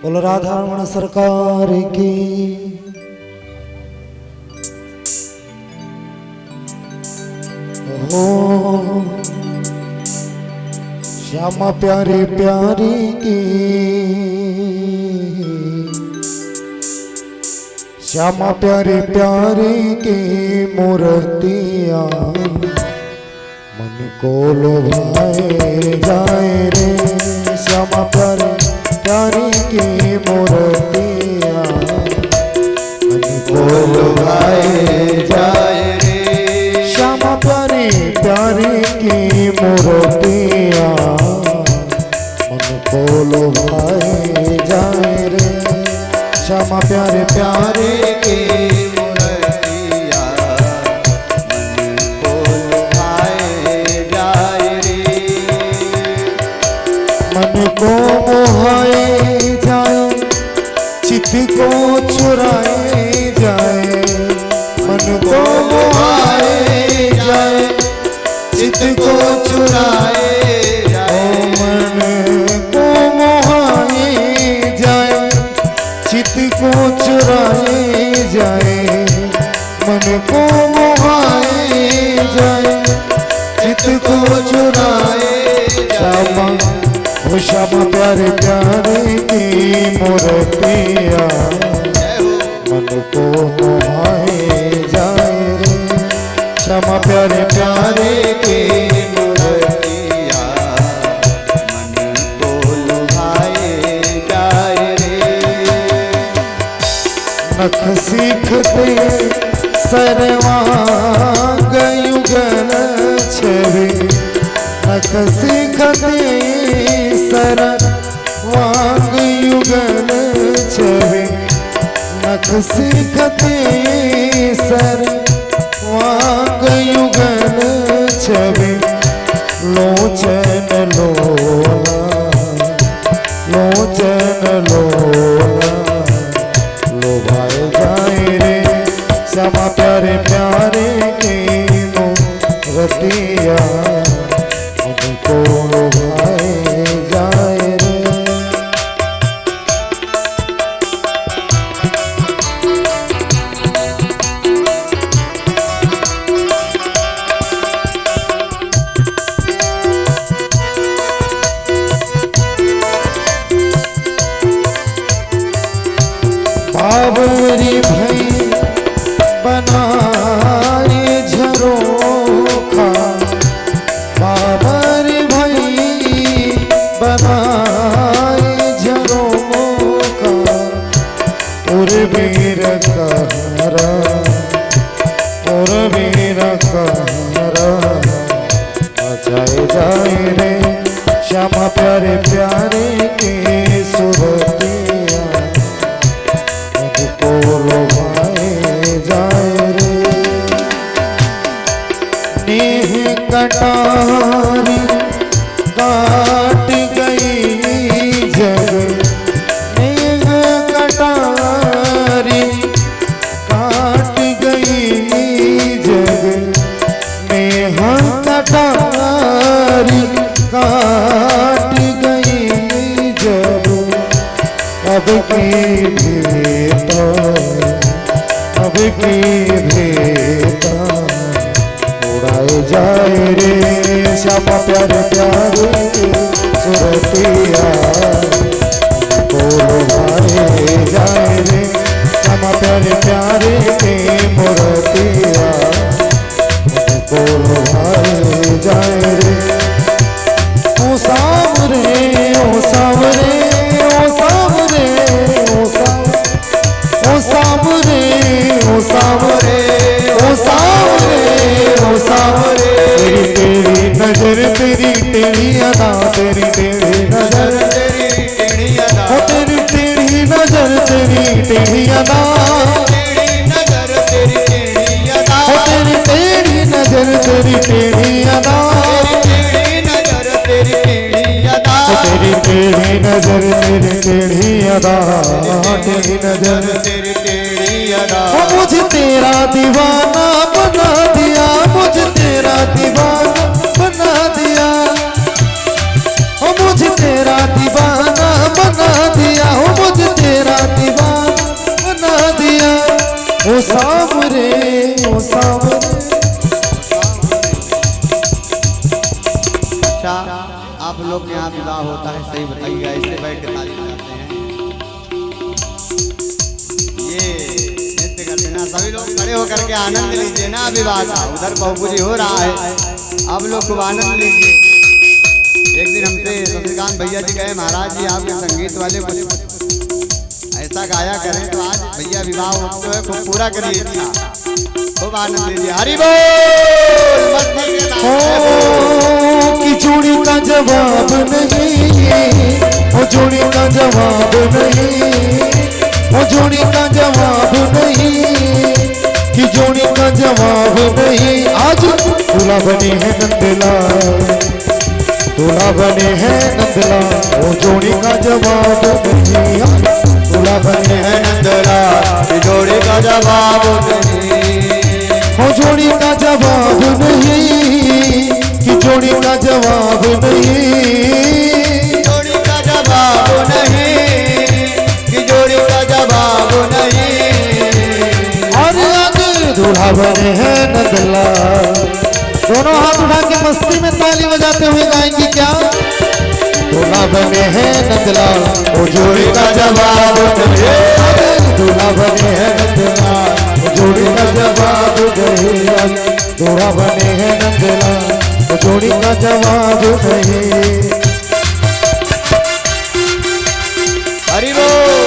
बोल राधा रमण सरकार की। हो श्यामा प्यारी प्यारी की, श्यामा प्यारी प्यारी की मूर्तियाँ मन को लुभाए जाए रे। श्यामा प्यारी प्यारी की मूर्तियाँ मन को लुभाए जाए रे। श्यामा प्यारी प्यारी की मूर्तियाँ मन को लुभाए जाए रे। श्यामा प्यारे प्यारे की मूर्तियाँ मन को लुभाए जाए रे। मन को मोहाए जाए, चित्त को चुराए जाए। मन को मोहाए जाए, चित्त को चुराए जाए। मन को मोहाए जाए, चित्त को चुराए जाए। मन को मोहाए जाए, चित्त को चुराए श्यामा। ओ श्यामा प्यारे प्यारे की मूर्तियाँ मन को मोहाए जाए रे। श्यामा प्यारे प्यारे की मूर्तियाँ मन को लुभाए जाए रे। नख सीखते सरवा सीखते सर वाग युगन छवि लोचन लोला लोचन लोला लोभाए जाए रे श्यामा प्यारे प्यारे के नो रतिया उनको लोभाए जाए रे। बाबरी भई बनाए झरोखा बाबरी भई बनाए झरोखा उर्वीर कहरा उर्वीर कहरा बचाए जाए रे श्यामा प्यारे प्यारे के सुरतिया को लोभाए जाए रे। नेह कटारी काट गई जग नेह कटारी काट गई जग नेह कटारी काट गई जग अब की भेंटा अब की भेंटा उड़ाए जाए रे श्यामा प्यारे प्यारे सुरतिया को लोभाए जाए रे श्यामा प्यारे प्यारे के मूर्तिया को लोभाए जाए रे। ओ सावरे ओ सावरे ओ सावरे ओ सावरे ओ सावरे ओ सावरे ओ सावरे तेरी तेरी नजर तेरी तेरी अदा तेरी तेरी नजर तेरी तेरी अदा तेरी तेरी नजर तेरी तेरी अदा तेरी नजर तेरी तेरी अदा तेरी तेरी नजर तेरी तेरी अदा तेरी नजर तेरी तेरी अदा तेरी तेरी नजर तेरी तेरी अदा तेरी नजर तेरी तेरी अदा मुझे तेरा दीवाना बना दिया मुझे तेरा दीवाना बना दिया मुझे तेरा दीवाना बना दिया मुझे तेरा दीवाना बना दिया ओ सावरे ओ सावरे। अच्छा आप लोग के यहाँ विवाह होता है सही बताइएगा, ऐसे बैठ के ताली बजाते हैं ये नृत्य करते ना सभी लोग खड़े होकर के आनंद लीजिए ना विवाह का। उधर बहुपुरी हो रहा है आप लोग खूब आनंद लीजिए। एक दिन हमसे शशिकांत भैया जी कहे महाराज जी आपके संगीत वाले कुछ ऐसा गाया करें तो आज भैया विवाह उत्सव है खूब पूरा करिए इच्छा, खूब आनंद लीजिए। हरि बोल मस्ती के साथ की जोड़ी का जवाब नहीं वो जोड़ी का जवाब नहीं वो जोड़ी का जवाब नहीं कि जोड़ी का जवाब नहीं। आज दूल्हा बने हैं नंदलाल दूल्हा बने हैं नंदलाल वो जोड़ी का जवाब नहीं। दूल्हा बने हैं नंदलाल जोड़ी का जवाब नहीं वो जोड़ी का जवाब नहीं कि जोड़ी का जवाब नहीं जोड़ी का जवाब नहीं कि जोड़ी का जवाब नहीं। और आगे दूल्हा बने हैं नंदलाल दोनों हाथ उठा के मस्ती में ताली बजाते हुए गाएंगी क्या। दूल्हा बने हैं नंदलाल वो जोड़ी का जवाब नहीं दूल्हा बने हैं नंदलाल वो जोड़ी का जवाब नहीं। दूल्हा बने हैं नंदलाल वो जोड़ी का जवाब नहीं। हरि बोल।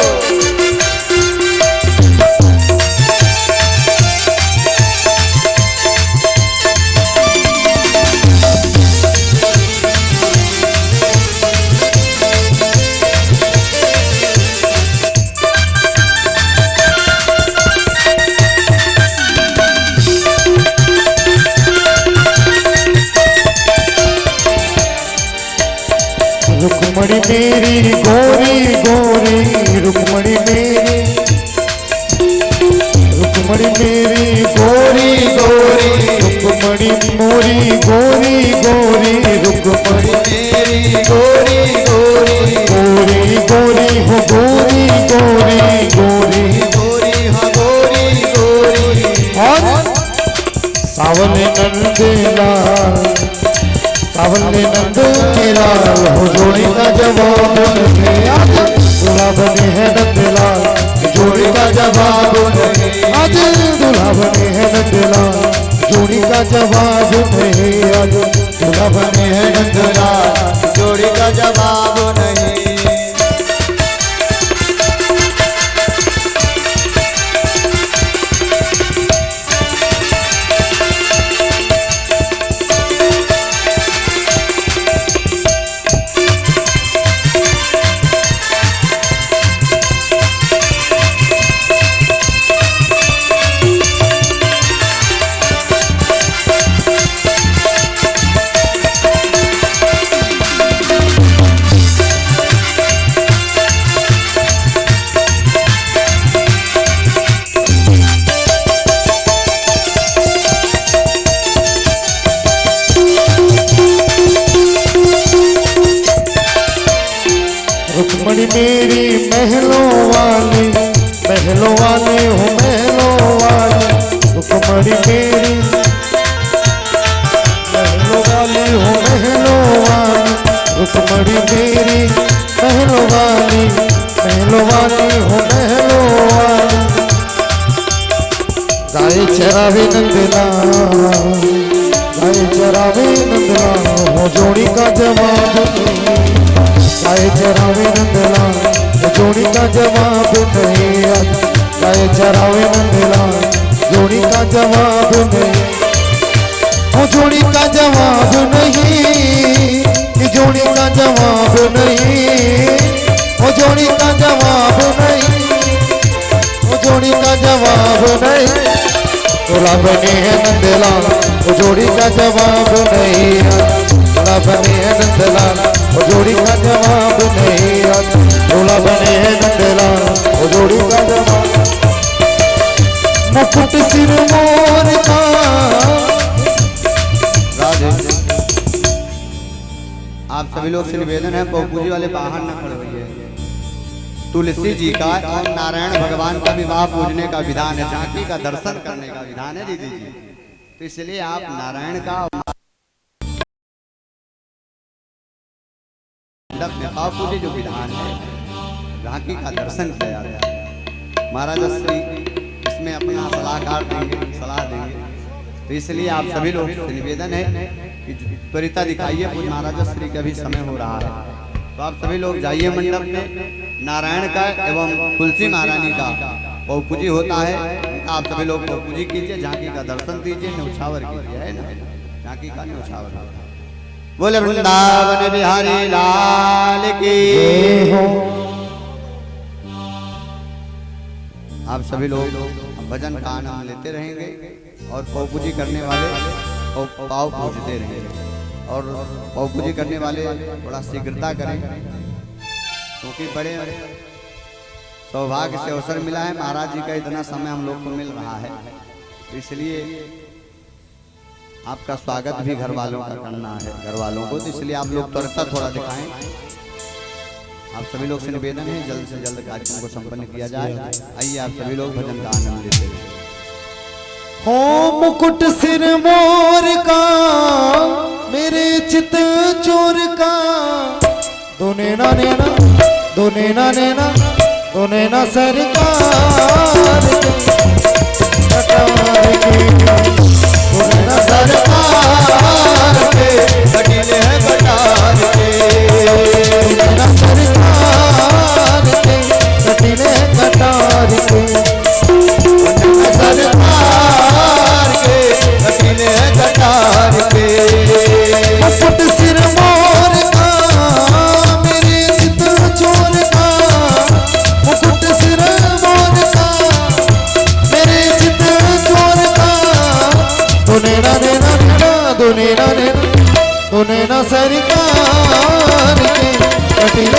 रुक्मणी मेरी गोरी गोरी रुक्मणी मेरी रुक्मणी मेरी गोरी गोरी रुक्मणी मोरी गोरी गोरी रुक्मणी मेरी गोरी गोरी गोरी गोरी हो गोरी गोरी गोरी गोरी हाँ गोरी गोरी और सावले नंद लाल सावले नंद के लाल हो जोड़ी का जवाब नहीं दूल्हा बने है नंद लाल जोड़ी का जवाब नहीं आज दूल्हा बने है नंद लाल जोड़ी का जवाब नहीं आज दूल्हा बने है नंद लाल जोड़ी का जवाब नहीं। रुक्मणी मेरी महलों वाली हो महलों वाली रुक्मणी मेरी महलों वाली हो महलों वाली रुक्मणी मेरी महलों वाली हो महलों वाली गाय चरावे नंदलाल गाय चरावे नंदलाल हो जोड़ी का जवाब नहीं गाय चरावे नंदलाल जोड़ी का जवाब नहीं गाय चरावे नंदलाल जोड़ी का जवाब नहीं हो जोड़ी का जवाब नहीं जोड़ी का जवाब नहीं हो जोड़ी का जवाब नहीं हो जोड़ी का जवाब नहीं दूल्हा बने है नंदलाल वो जोड़ी का जवाब नहीं दूल्हा बने है नंदलाल वो जोड़ी का जवाब नहीं दूल्हा बने है नंदलाल वो जोड़ी का जवाब मुकुट सिर मोर का राधे आप सभी लोग से निवेदन है पौपूजी वाले बाहर न खड़े होइए। तुलसी जी का और नारायण भगवान का विवाह पूजने का विधान है, झांकी का दर्शन करने का विधान है दीदी जी, तो इसलिए आप नारायण का विवाह पूजे जो विधान है झांकी का दर्शन किया जाता है। महाराज श्री इसमें अपना सलाहकार देंगे, सलाह देंगे, तो इसलिए आप सभी लोग से निवेदन है कि त्वरिता दिखाइए, पूज महाराज श्री का भी समय हो रहा है, तो आप सभी लोग जाइए मंडप में। नारायण का एवं तुलसी महारानी का पौपूजी होता है, आप सभी लोग पौपूजी कीजिए, झांकी का दर्शन कीजिए, न्यौछावर कीजिए, है ना, झांकी का न्यौछावर होता है। बोले वृंदावन बिहारी लाल की हो। आप सभी लोग भजन का आनंद लेते रहेंगे और पौपूजी करने वाले पाव पूजते रहेंगे, और पौपूजी करने वाले थोड़ा शीघ्रता करें, क्योंकि बड़े सौभाग्य से अवसर मिला है, महाराज जी का इतना समय हम लोग को मिल रहा है, तो इसलिए आपका स्वागत भी घर वालों का करना है, घर वालों को, तो इसलिए आप लोग त्वरिता थोड़ा दिखाएं। आप सभी लोग से निवेदन है जल्द से जल्द कार्यक्रम को संपन्न किया जाए। आइए आप सभी लोग भजन का आनंद लेते हैं। हो मुकुट सिर मोर का मेरे चित चोर का दोने ना नैना दोने ना नैना दोने ना सरकार सरकार के कटीले हैं कटार के सरकार के कटीले हैं कटार के सरकार के कटीले हैं कटार के मुकुट सिर मोर का मेरे चित चोर का मुकुट सिर मोर का मेरे चित चोर का दोने ना दोने ना सरकार के कटीले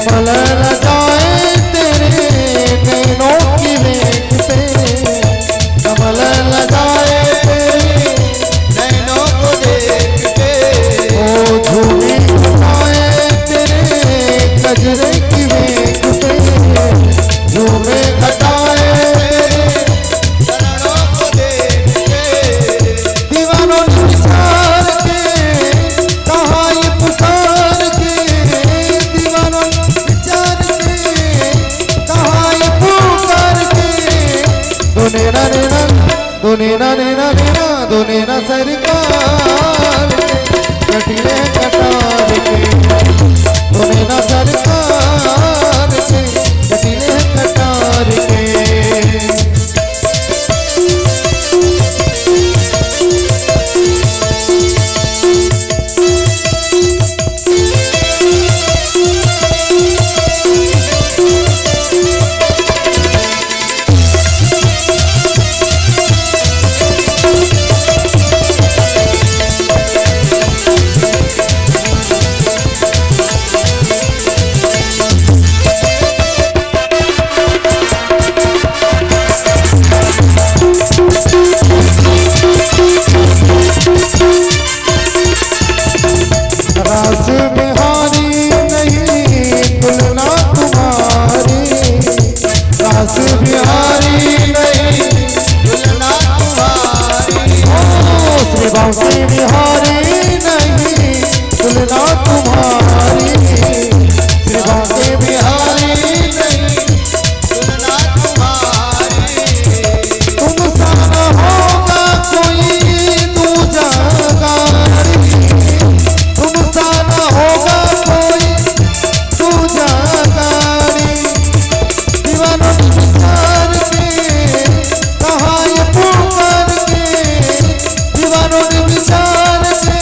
कमल लजाए तेरे नैनों की वेख पे, कमल लजाए तेरे नैनों को देख के, ओ झूमी घटाए तेरे गजरे की वेख पे, झूमे घटाए चरणों को देख के, दीवानों ने विचार के कहा ये पुकार के, दीवानों ने विचार के कहा ये पुकार के, दोने ना नेना दोने ना नेना नेना दोने ना सरकार के, कटिले कटार के, दोने ना सरकार के, कटिले कटार के। रास बिहारी नहीं तुलना तुम्हारी, रास बिहारी नहीं तुलना तुम्हारी, ओ श्री बांके बिहारी नहीं तुलना तुम्हारी, श्री बांके बिहारी नहीं तुलना तुम्हारी, तुम सा न होगा कोई दूजा गारी, तुम सा न होगा कोई दूजा गारी, दीवानों ने विचार के कहा ये पुकार के, दीवानों ने विचार के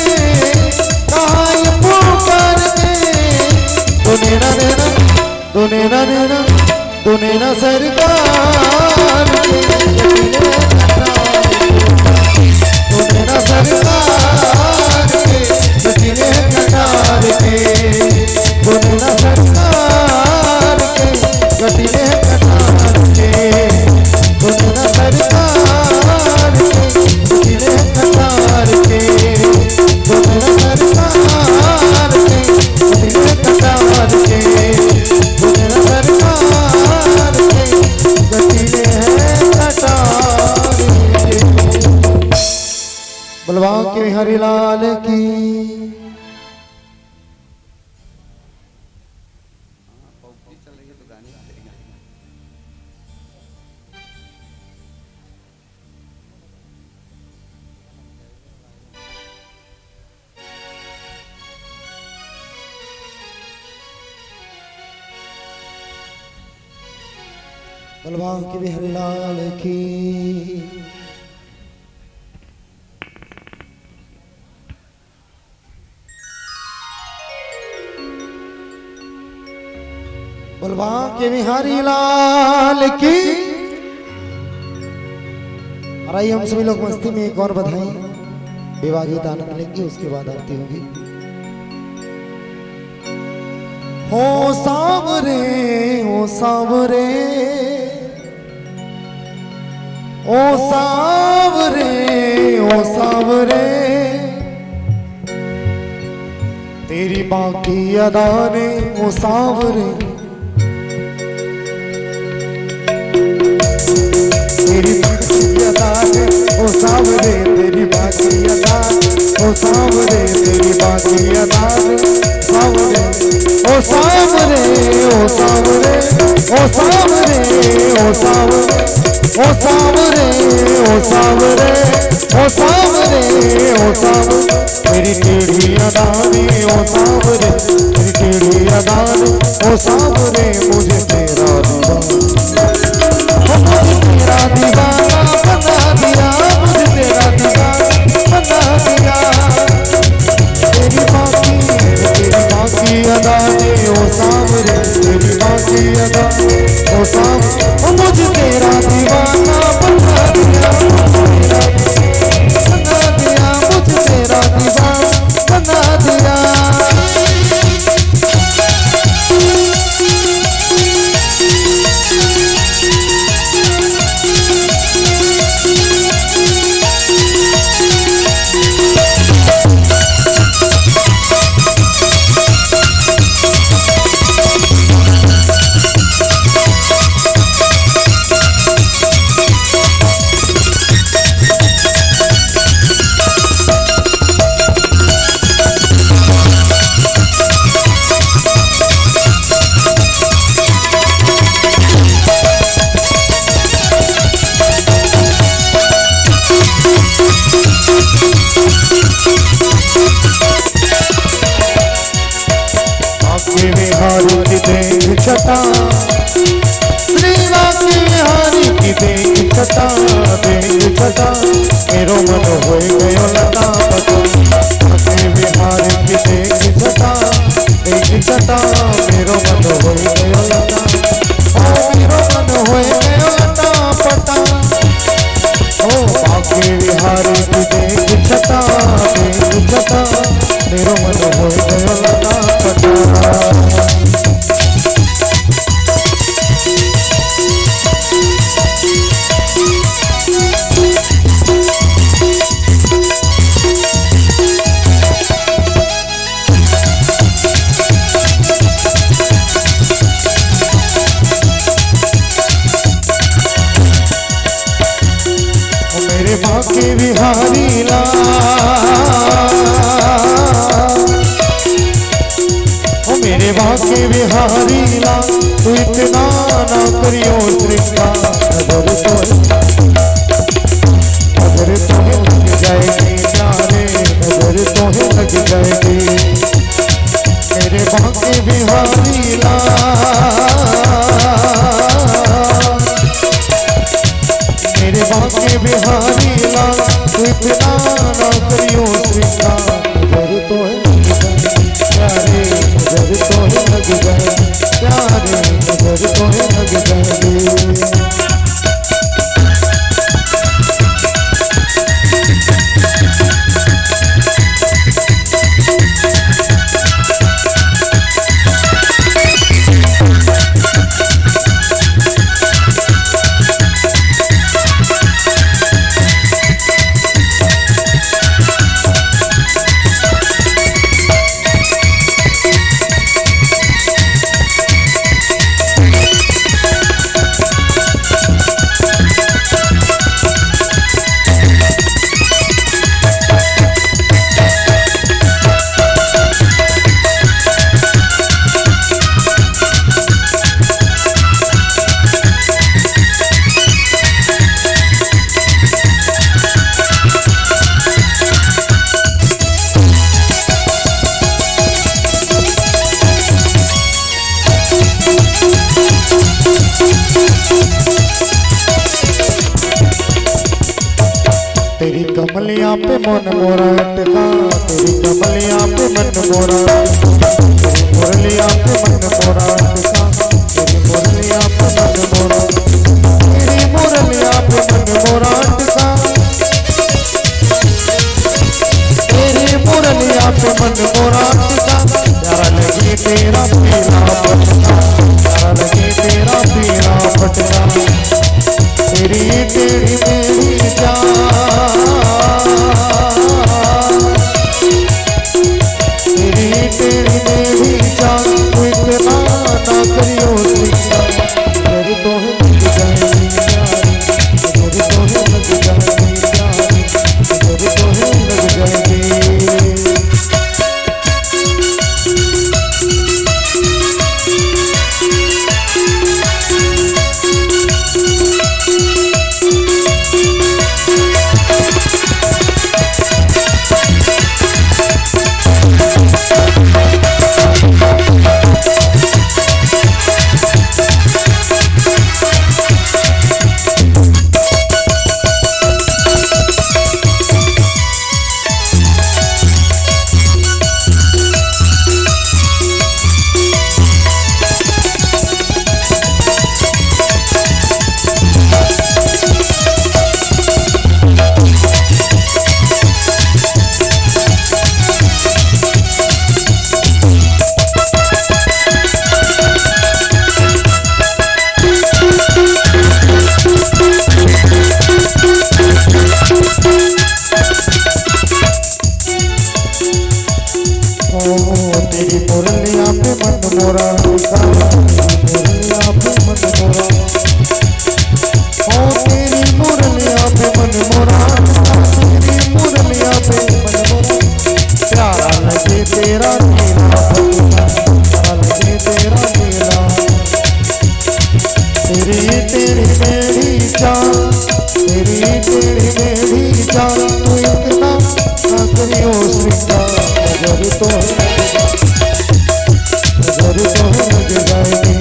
कहा ये पुकार के, दोने ना देना दोने ना देना दोने ना सरकार के, दोने ना सरकार के, कटिले कटार के, दोने ना सरकार के, कटिले कटार के, दोने ना सरकार के, कटिले कटार के, दोने ना सरकार के, कटिले कटार के, दोने ना सरकार के, कटिले कटार के। बलवान के हरि लाल की। बलवान के बिहारी लाल की। बलवान के बिहारी लाल की। और आइए हम सभी लोग मस्ती में एक और बधाई विवाह गीत आनंद लेंगे, उसके बाद आरती होगी। हो सावरे ओ सावरे ओ सावरे ओ सावरे, तेरी बाकी अदा ने ओ सावरे, तेरी बाकी अदा ने ओ सावरे, तेरी बाकी अदा ओ सावरे, तेरी बाकी अदा सावरे ओ सावरे ओ सावरे ओ सावरे ओ सावरे ओ सावरे ओ सावरे ओ सावरे ओ सावरे, तेरी टेढ़ी अदानी ओ सावरे, तेरी टेढ़ी अदानी ओ सावरे, मुझे तेरा दीवाना, मुझे तेरा दीवाना बना दिया, मुझे तेरा दीवाना बना दिया। तेरी बाकी अदानी ओ सावरे, तेरी बाकी अदा ओ सावरे, ओ मुझे तेरा दीवाना बना दिया, बना दिया, मुझे तेरा दीवाना बना दिया। छटा श्रीवा के बिहारी की देख छटा मेरो मन हो गयो लता पता के बिहारी की देख छटा मेरो मन हो गयो लता मेरो मन हो गयो लता पता ओ बाके बिहारी की देख छटा मेरो मन हो गयो लता पता। बाके बिहारी ला ओ मेरे बाके बिहारी ला तू इतना ना करियो श्रृंगार नजर तोहे लग जाएगी प्यारे नजर तोहे लग जाएगी मेरे बाके बिहारी ला मेरे बाके बिहारी ला तू इतना ना करियो श्रृंगार नजर तो है प्यारे नजर तो है लग जाए प्यारे नजर तो है लग जाएगी। तेरी कमलियां पे मन मोरा अटका तेरी कमलियां पे मन मोरा तेरी मुरलियां पे मन मोरा अटका तेरी मुरलियां पे मन मोरा तेरी मुरलियां पे मन मोरा अटका तेरी मुरलियां पे मन मोरा अटका प्यारा लगे तेरा पीला पटका प्यारा लगे तेरा पीला पटका तेरी तेरी मेरी जान तेरी तेरी मेरी जान तू इतना ना करियो श्रृंगार नजर तो है लग जाएगी प्यारी नजर तो है लग जाएगी प्यारी नजर तो है लग जाएगी। तेरी मुरलियां पे मन मोरा मुरलियां पे मन मोरा ओ तेरी मुरलियां पे मन मोरा तेरी मुरलियां पे मन मोरा प्यारा लगे तेरा नीला प्यारा लगे तेरा नीला तेरी तेरी मेरी जान तेरी तेरी मेरी जान तू इतना ना करियो श्रृंगार नजर तो है लग जाएगी।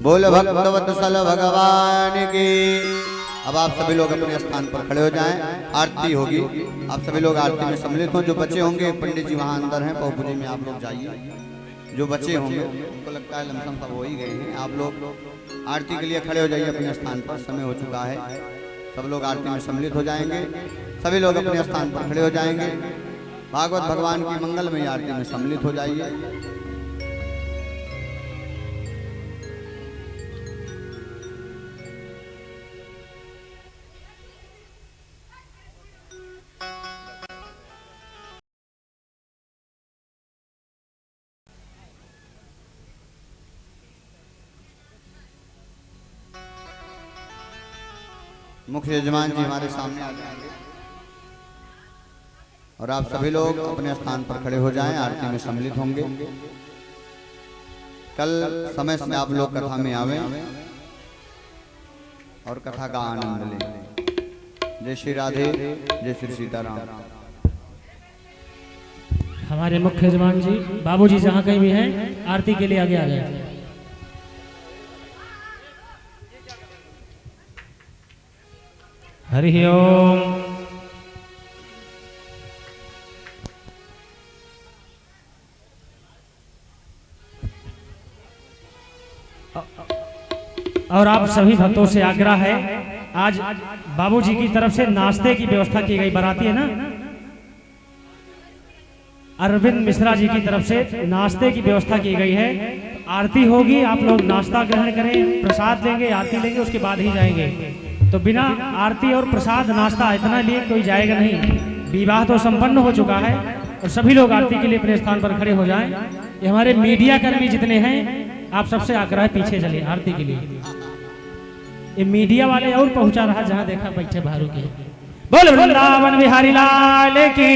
बोल भक्तवत्सल भगवान की। अब आप सभी लोग अपने स्थान पर खड़े हो जाएं, आरती होगी। आप सभी लोग आरती में सम्मिलित हों। जो बच्चे होंगे पंडित जी वहाँ अंदर हैं, पहुँचे में आप लोग जाइए। जो बच्चे होंगे उनको लगता है लमसम सब हो ही गए हैं, आप लोग आरती के लिए खड़े हो जाइए अपने स्थान पर। समय हो चुका है, सब लोग आरती में सम्मिलित हो जाएंगे। सभी लोग अपने स्थान पर खड़े हो जाएंगे। भागवत भगवान की मंगलमयी आरती में सम्मिलित हो जाइए। मुख्य यजमान जी हमारे सामने आ जाएंगे और आप सभी लोग अपने स्थान पर खड़े हो जाएं, आरती में सम्मिलित होंगे। कल समय से आप लोग कथा में आवें और कथा का आनंद लें। जय श्री राधे, जय श्री सीताराम। हमारे मुख्य यजमान जी बाबूजी जहाँ कहीं भी हैं आरती के लिए आगे आ जाए। हरि ओम। और आप सभी भक्तों से आग्रह है, आज बाबूजी की तरफ से नाश्ते की व्यवस्था की गई। बाराती है ना, अरविंद मिश्रा जी की तरफ से नाश्ते की व्यवस्था की गई है। आरती होगी, आप लोग नाश्ता ग्रहण करें, प्रसाद लेंगे, आरती लेंगे, उसके बाद ही जाएंगे। तो बिना आरती और प्रसाद नाश्ता इतना लिए कोई जाएगा नहीं। विवाह तो संपन्न हो चुका है और सभी लोग आरती के लिए अपने स्थान पर खड़े हो जाएं। ये हमारे मीडिया कर्मी जितने हैं, आप सबसे आग्रह है पीछे चलिए आरती के लिए। ये मीडिया वाले और पहुंचा रहा, जहां देखा बैठे बाहर के। बोल वृंदावन बिहारी लाल की।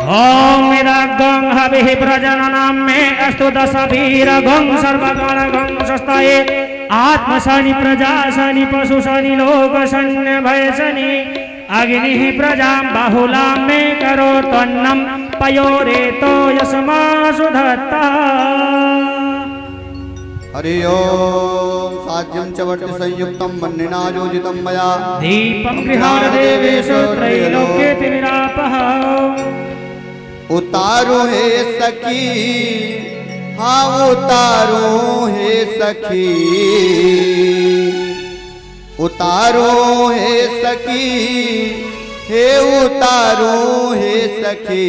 ओम मेरा गंग हवि प्रजननम में अस्तु दशवीर गंग सर्वगण गंग सस्ताये आत्म शनि प्रजा शनि पशु शनि लोक शन्य भय शनि अग्नि प्रजा बाहुला में करो तन्नम पयोरे तो यस्मा सुधत्ता। हरि ओम। साज्यं च वर्ति संयुक्तं वह्निना योजितं मया दीपं गृहाण देवेषु त्रैलोक्येति विरापः। उतारो हे सखी, हाँ उतारो हे सखी, उतारो हे सखी, हे उतारो हे सखी।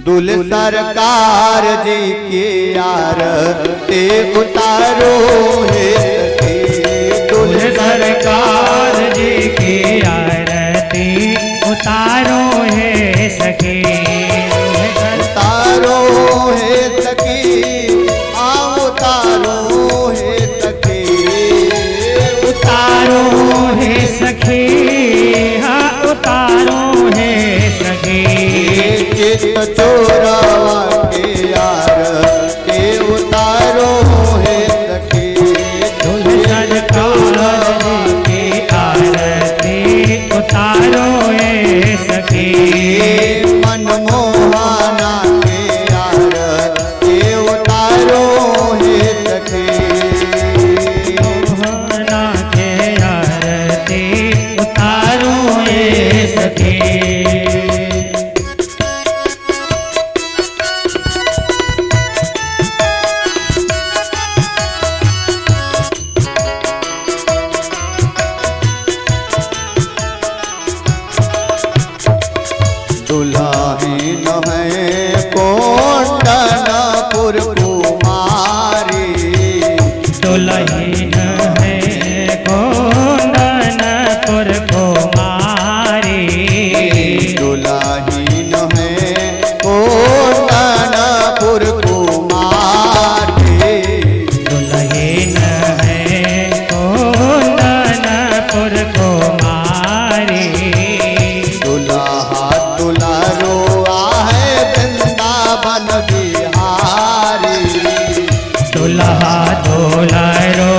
दुल सरकार जी के आरती उतारो हे सखी। दुल सरकार जी की आरती उतारो हे सखी। उतारो हे सखी, आ उतारो हे सखी। उतारो हे सखी, हाँ उतारो हे सखी। चित चोरावा के आरती उतारो हे सखी। दुल सरकार की आरती उतारो हे सखी। मनमोहना के आरती उतारो हे सखी। मोहना के आरती उतारो हे सखी। दुल्हाहीन है कोंडनपुर कुमारी। दुल्हीन है कोंडनपुर कुमारी। दुल्हाहीन है कोंडनपुर कुमारी। दुल्हीन है कोंडनपुर कुमारी। दुल्हा दुल्हरो आहे वृंदावन बिहारी। दुल्हा दुल्हरो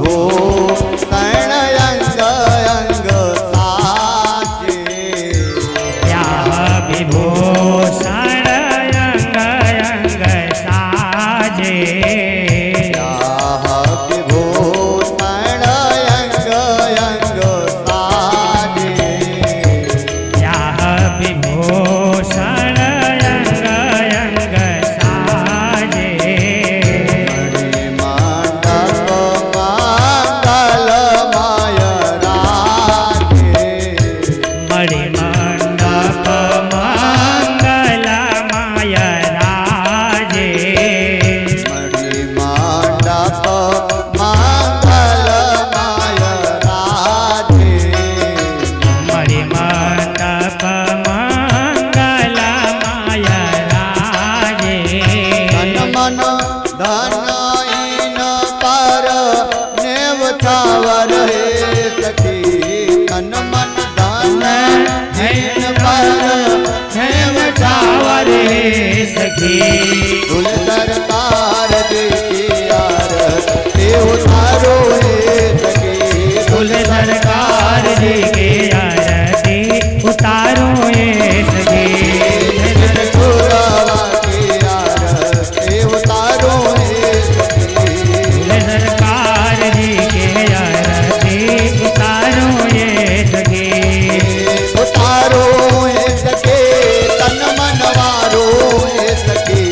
विभूषण अंग अंग साजे या विभूषण अंग अंग साजे या विभूषण अंग अंग साजे या विभूषण अंग अंग साजे मणिमंडप मंगलमय राजे मणिमंडप मणिमंडप मंगलमय राजे तन मन धन इन पर नेव छावर हे सखी तुल सरकार देखी यार ते उतारो हे सखी तुल सरकार जी के आरती उतारो ये सखी गुरावा की यार ते उतारो हे सखी तुल सरकार जी के आरती उतारो ये सखी उतारो हे सखी तन मन वारो हे सखी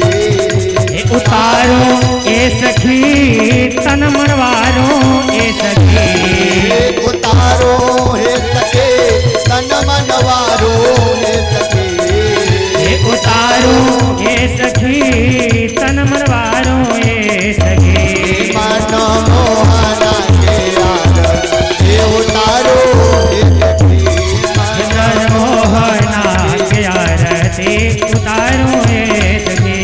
उतारो ए सखी तन मनवारो ए सखी उतारो हे सखी तन मन वारो हे सखी उतारो ए सखी तन मनवारो ए सखी मन मोहना के यार हे उतारो हे सखी मन मोहना के आरती उतारो ए सखी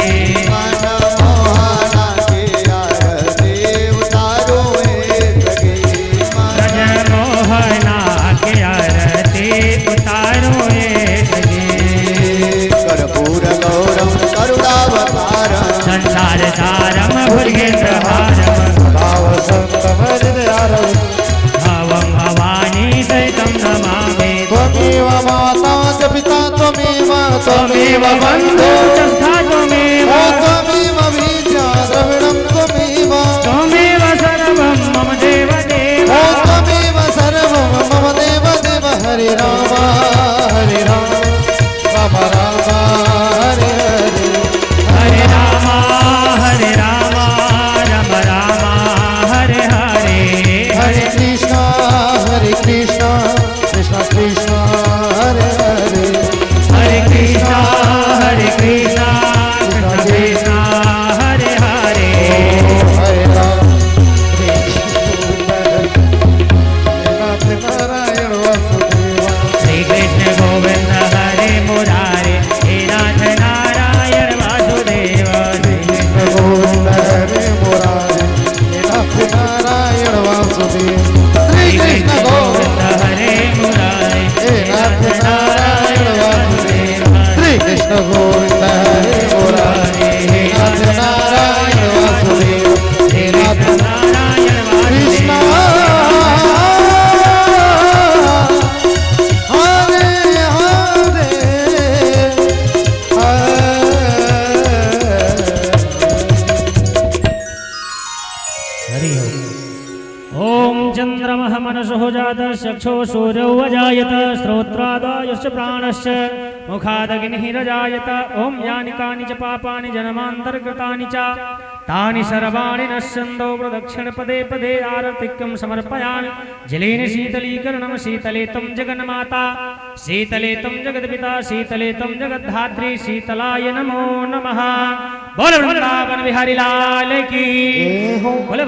मन मोहना के यार हे उतारो हे सखी रज मोहना के आरती उतारो ए सखी कर्पूर गौरम करुणावतारम संसार सारम भुर्गेन्द्र हारम भाव संतमर्दयारं भावं भवानी सहितं नमामि त्वमेव माता च पिता त्वमेव त्वमेव बन्धो च स्था त्वमेव त्वमेव बीजा द्रविणं त्वमेव त्वमेव सर्वं मम देव देव त्वमेव सर्वं मम देव देव हरे राम राम हरे हरे राम राम राम हरे हरे हरे कृष्ण कृष्ण कृष्ण हरे हरे हरे कृष्ण कृष्ण कृष्ण हरे हरे हरे राम नारायण वासुदेवा श्री कृष्ण गोविंद हरे मुरारे हे नाथ नारायण वासुदेव श्री कृष्ण गोविंद हरे मुरारे हे नाथ नारायण वासुदेव श्री कृष्ण गोविंद हरे मुरारे हे नाथ नारायण वासुदेव श्री कृष्ण गोविंद हरे मुरारे हे नाथ नारायण वासुदेव हे नाथ नारायण कृष्ण हरे हरे हरि ओम चंद्रमः मनसो जातः चक्षो सूर्यो अजायत श्रोत्रादायश्च प्राणश्च मुखादग्निरजायत ओम यानि कानि च पापानि जन्मान्तर्गतानि च तानि सर्वाणि नश्यन्तो प्रदक्षिणपदे पदे आरतिक्यं समर्पयामि जलेन शीतलीकरणं शीतले तं जगन्माता शीतले तं जगद्पिता शीतले तं जगद्धात्री शीतलाय नमो नमः बोल वृंदावन बिहारी लाल की बोल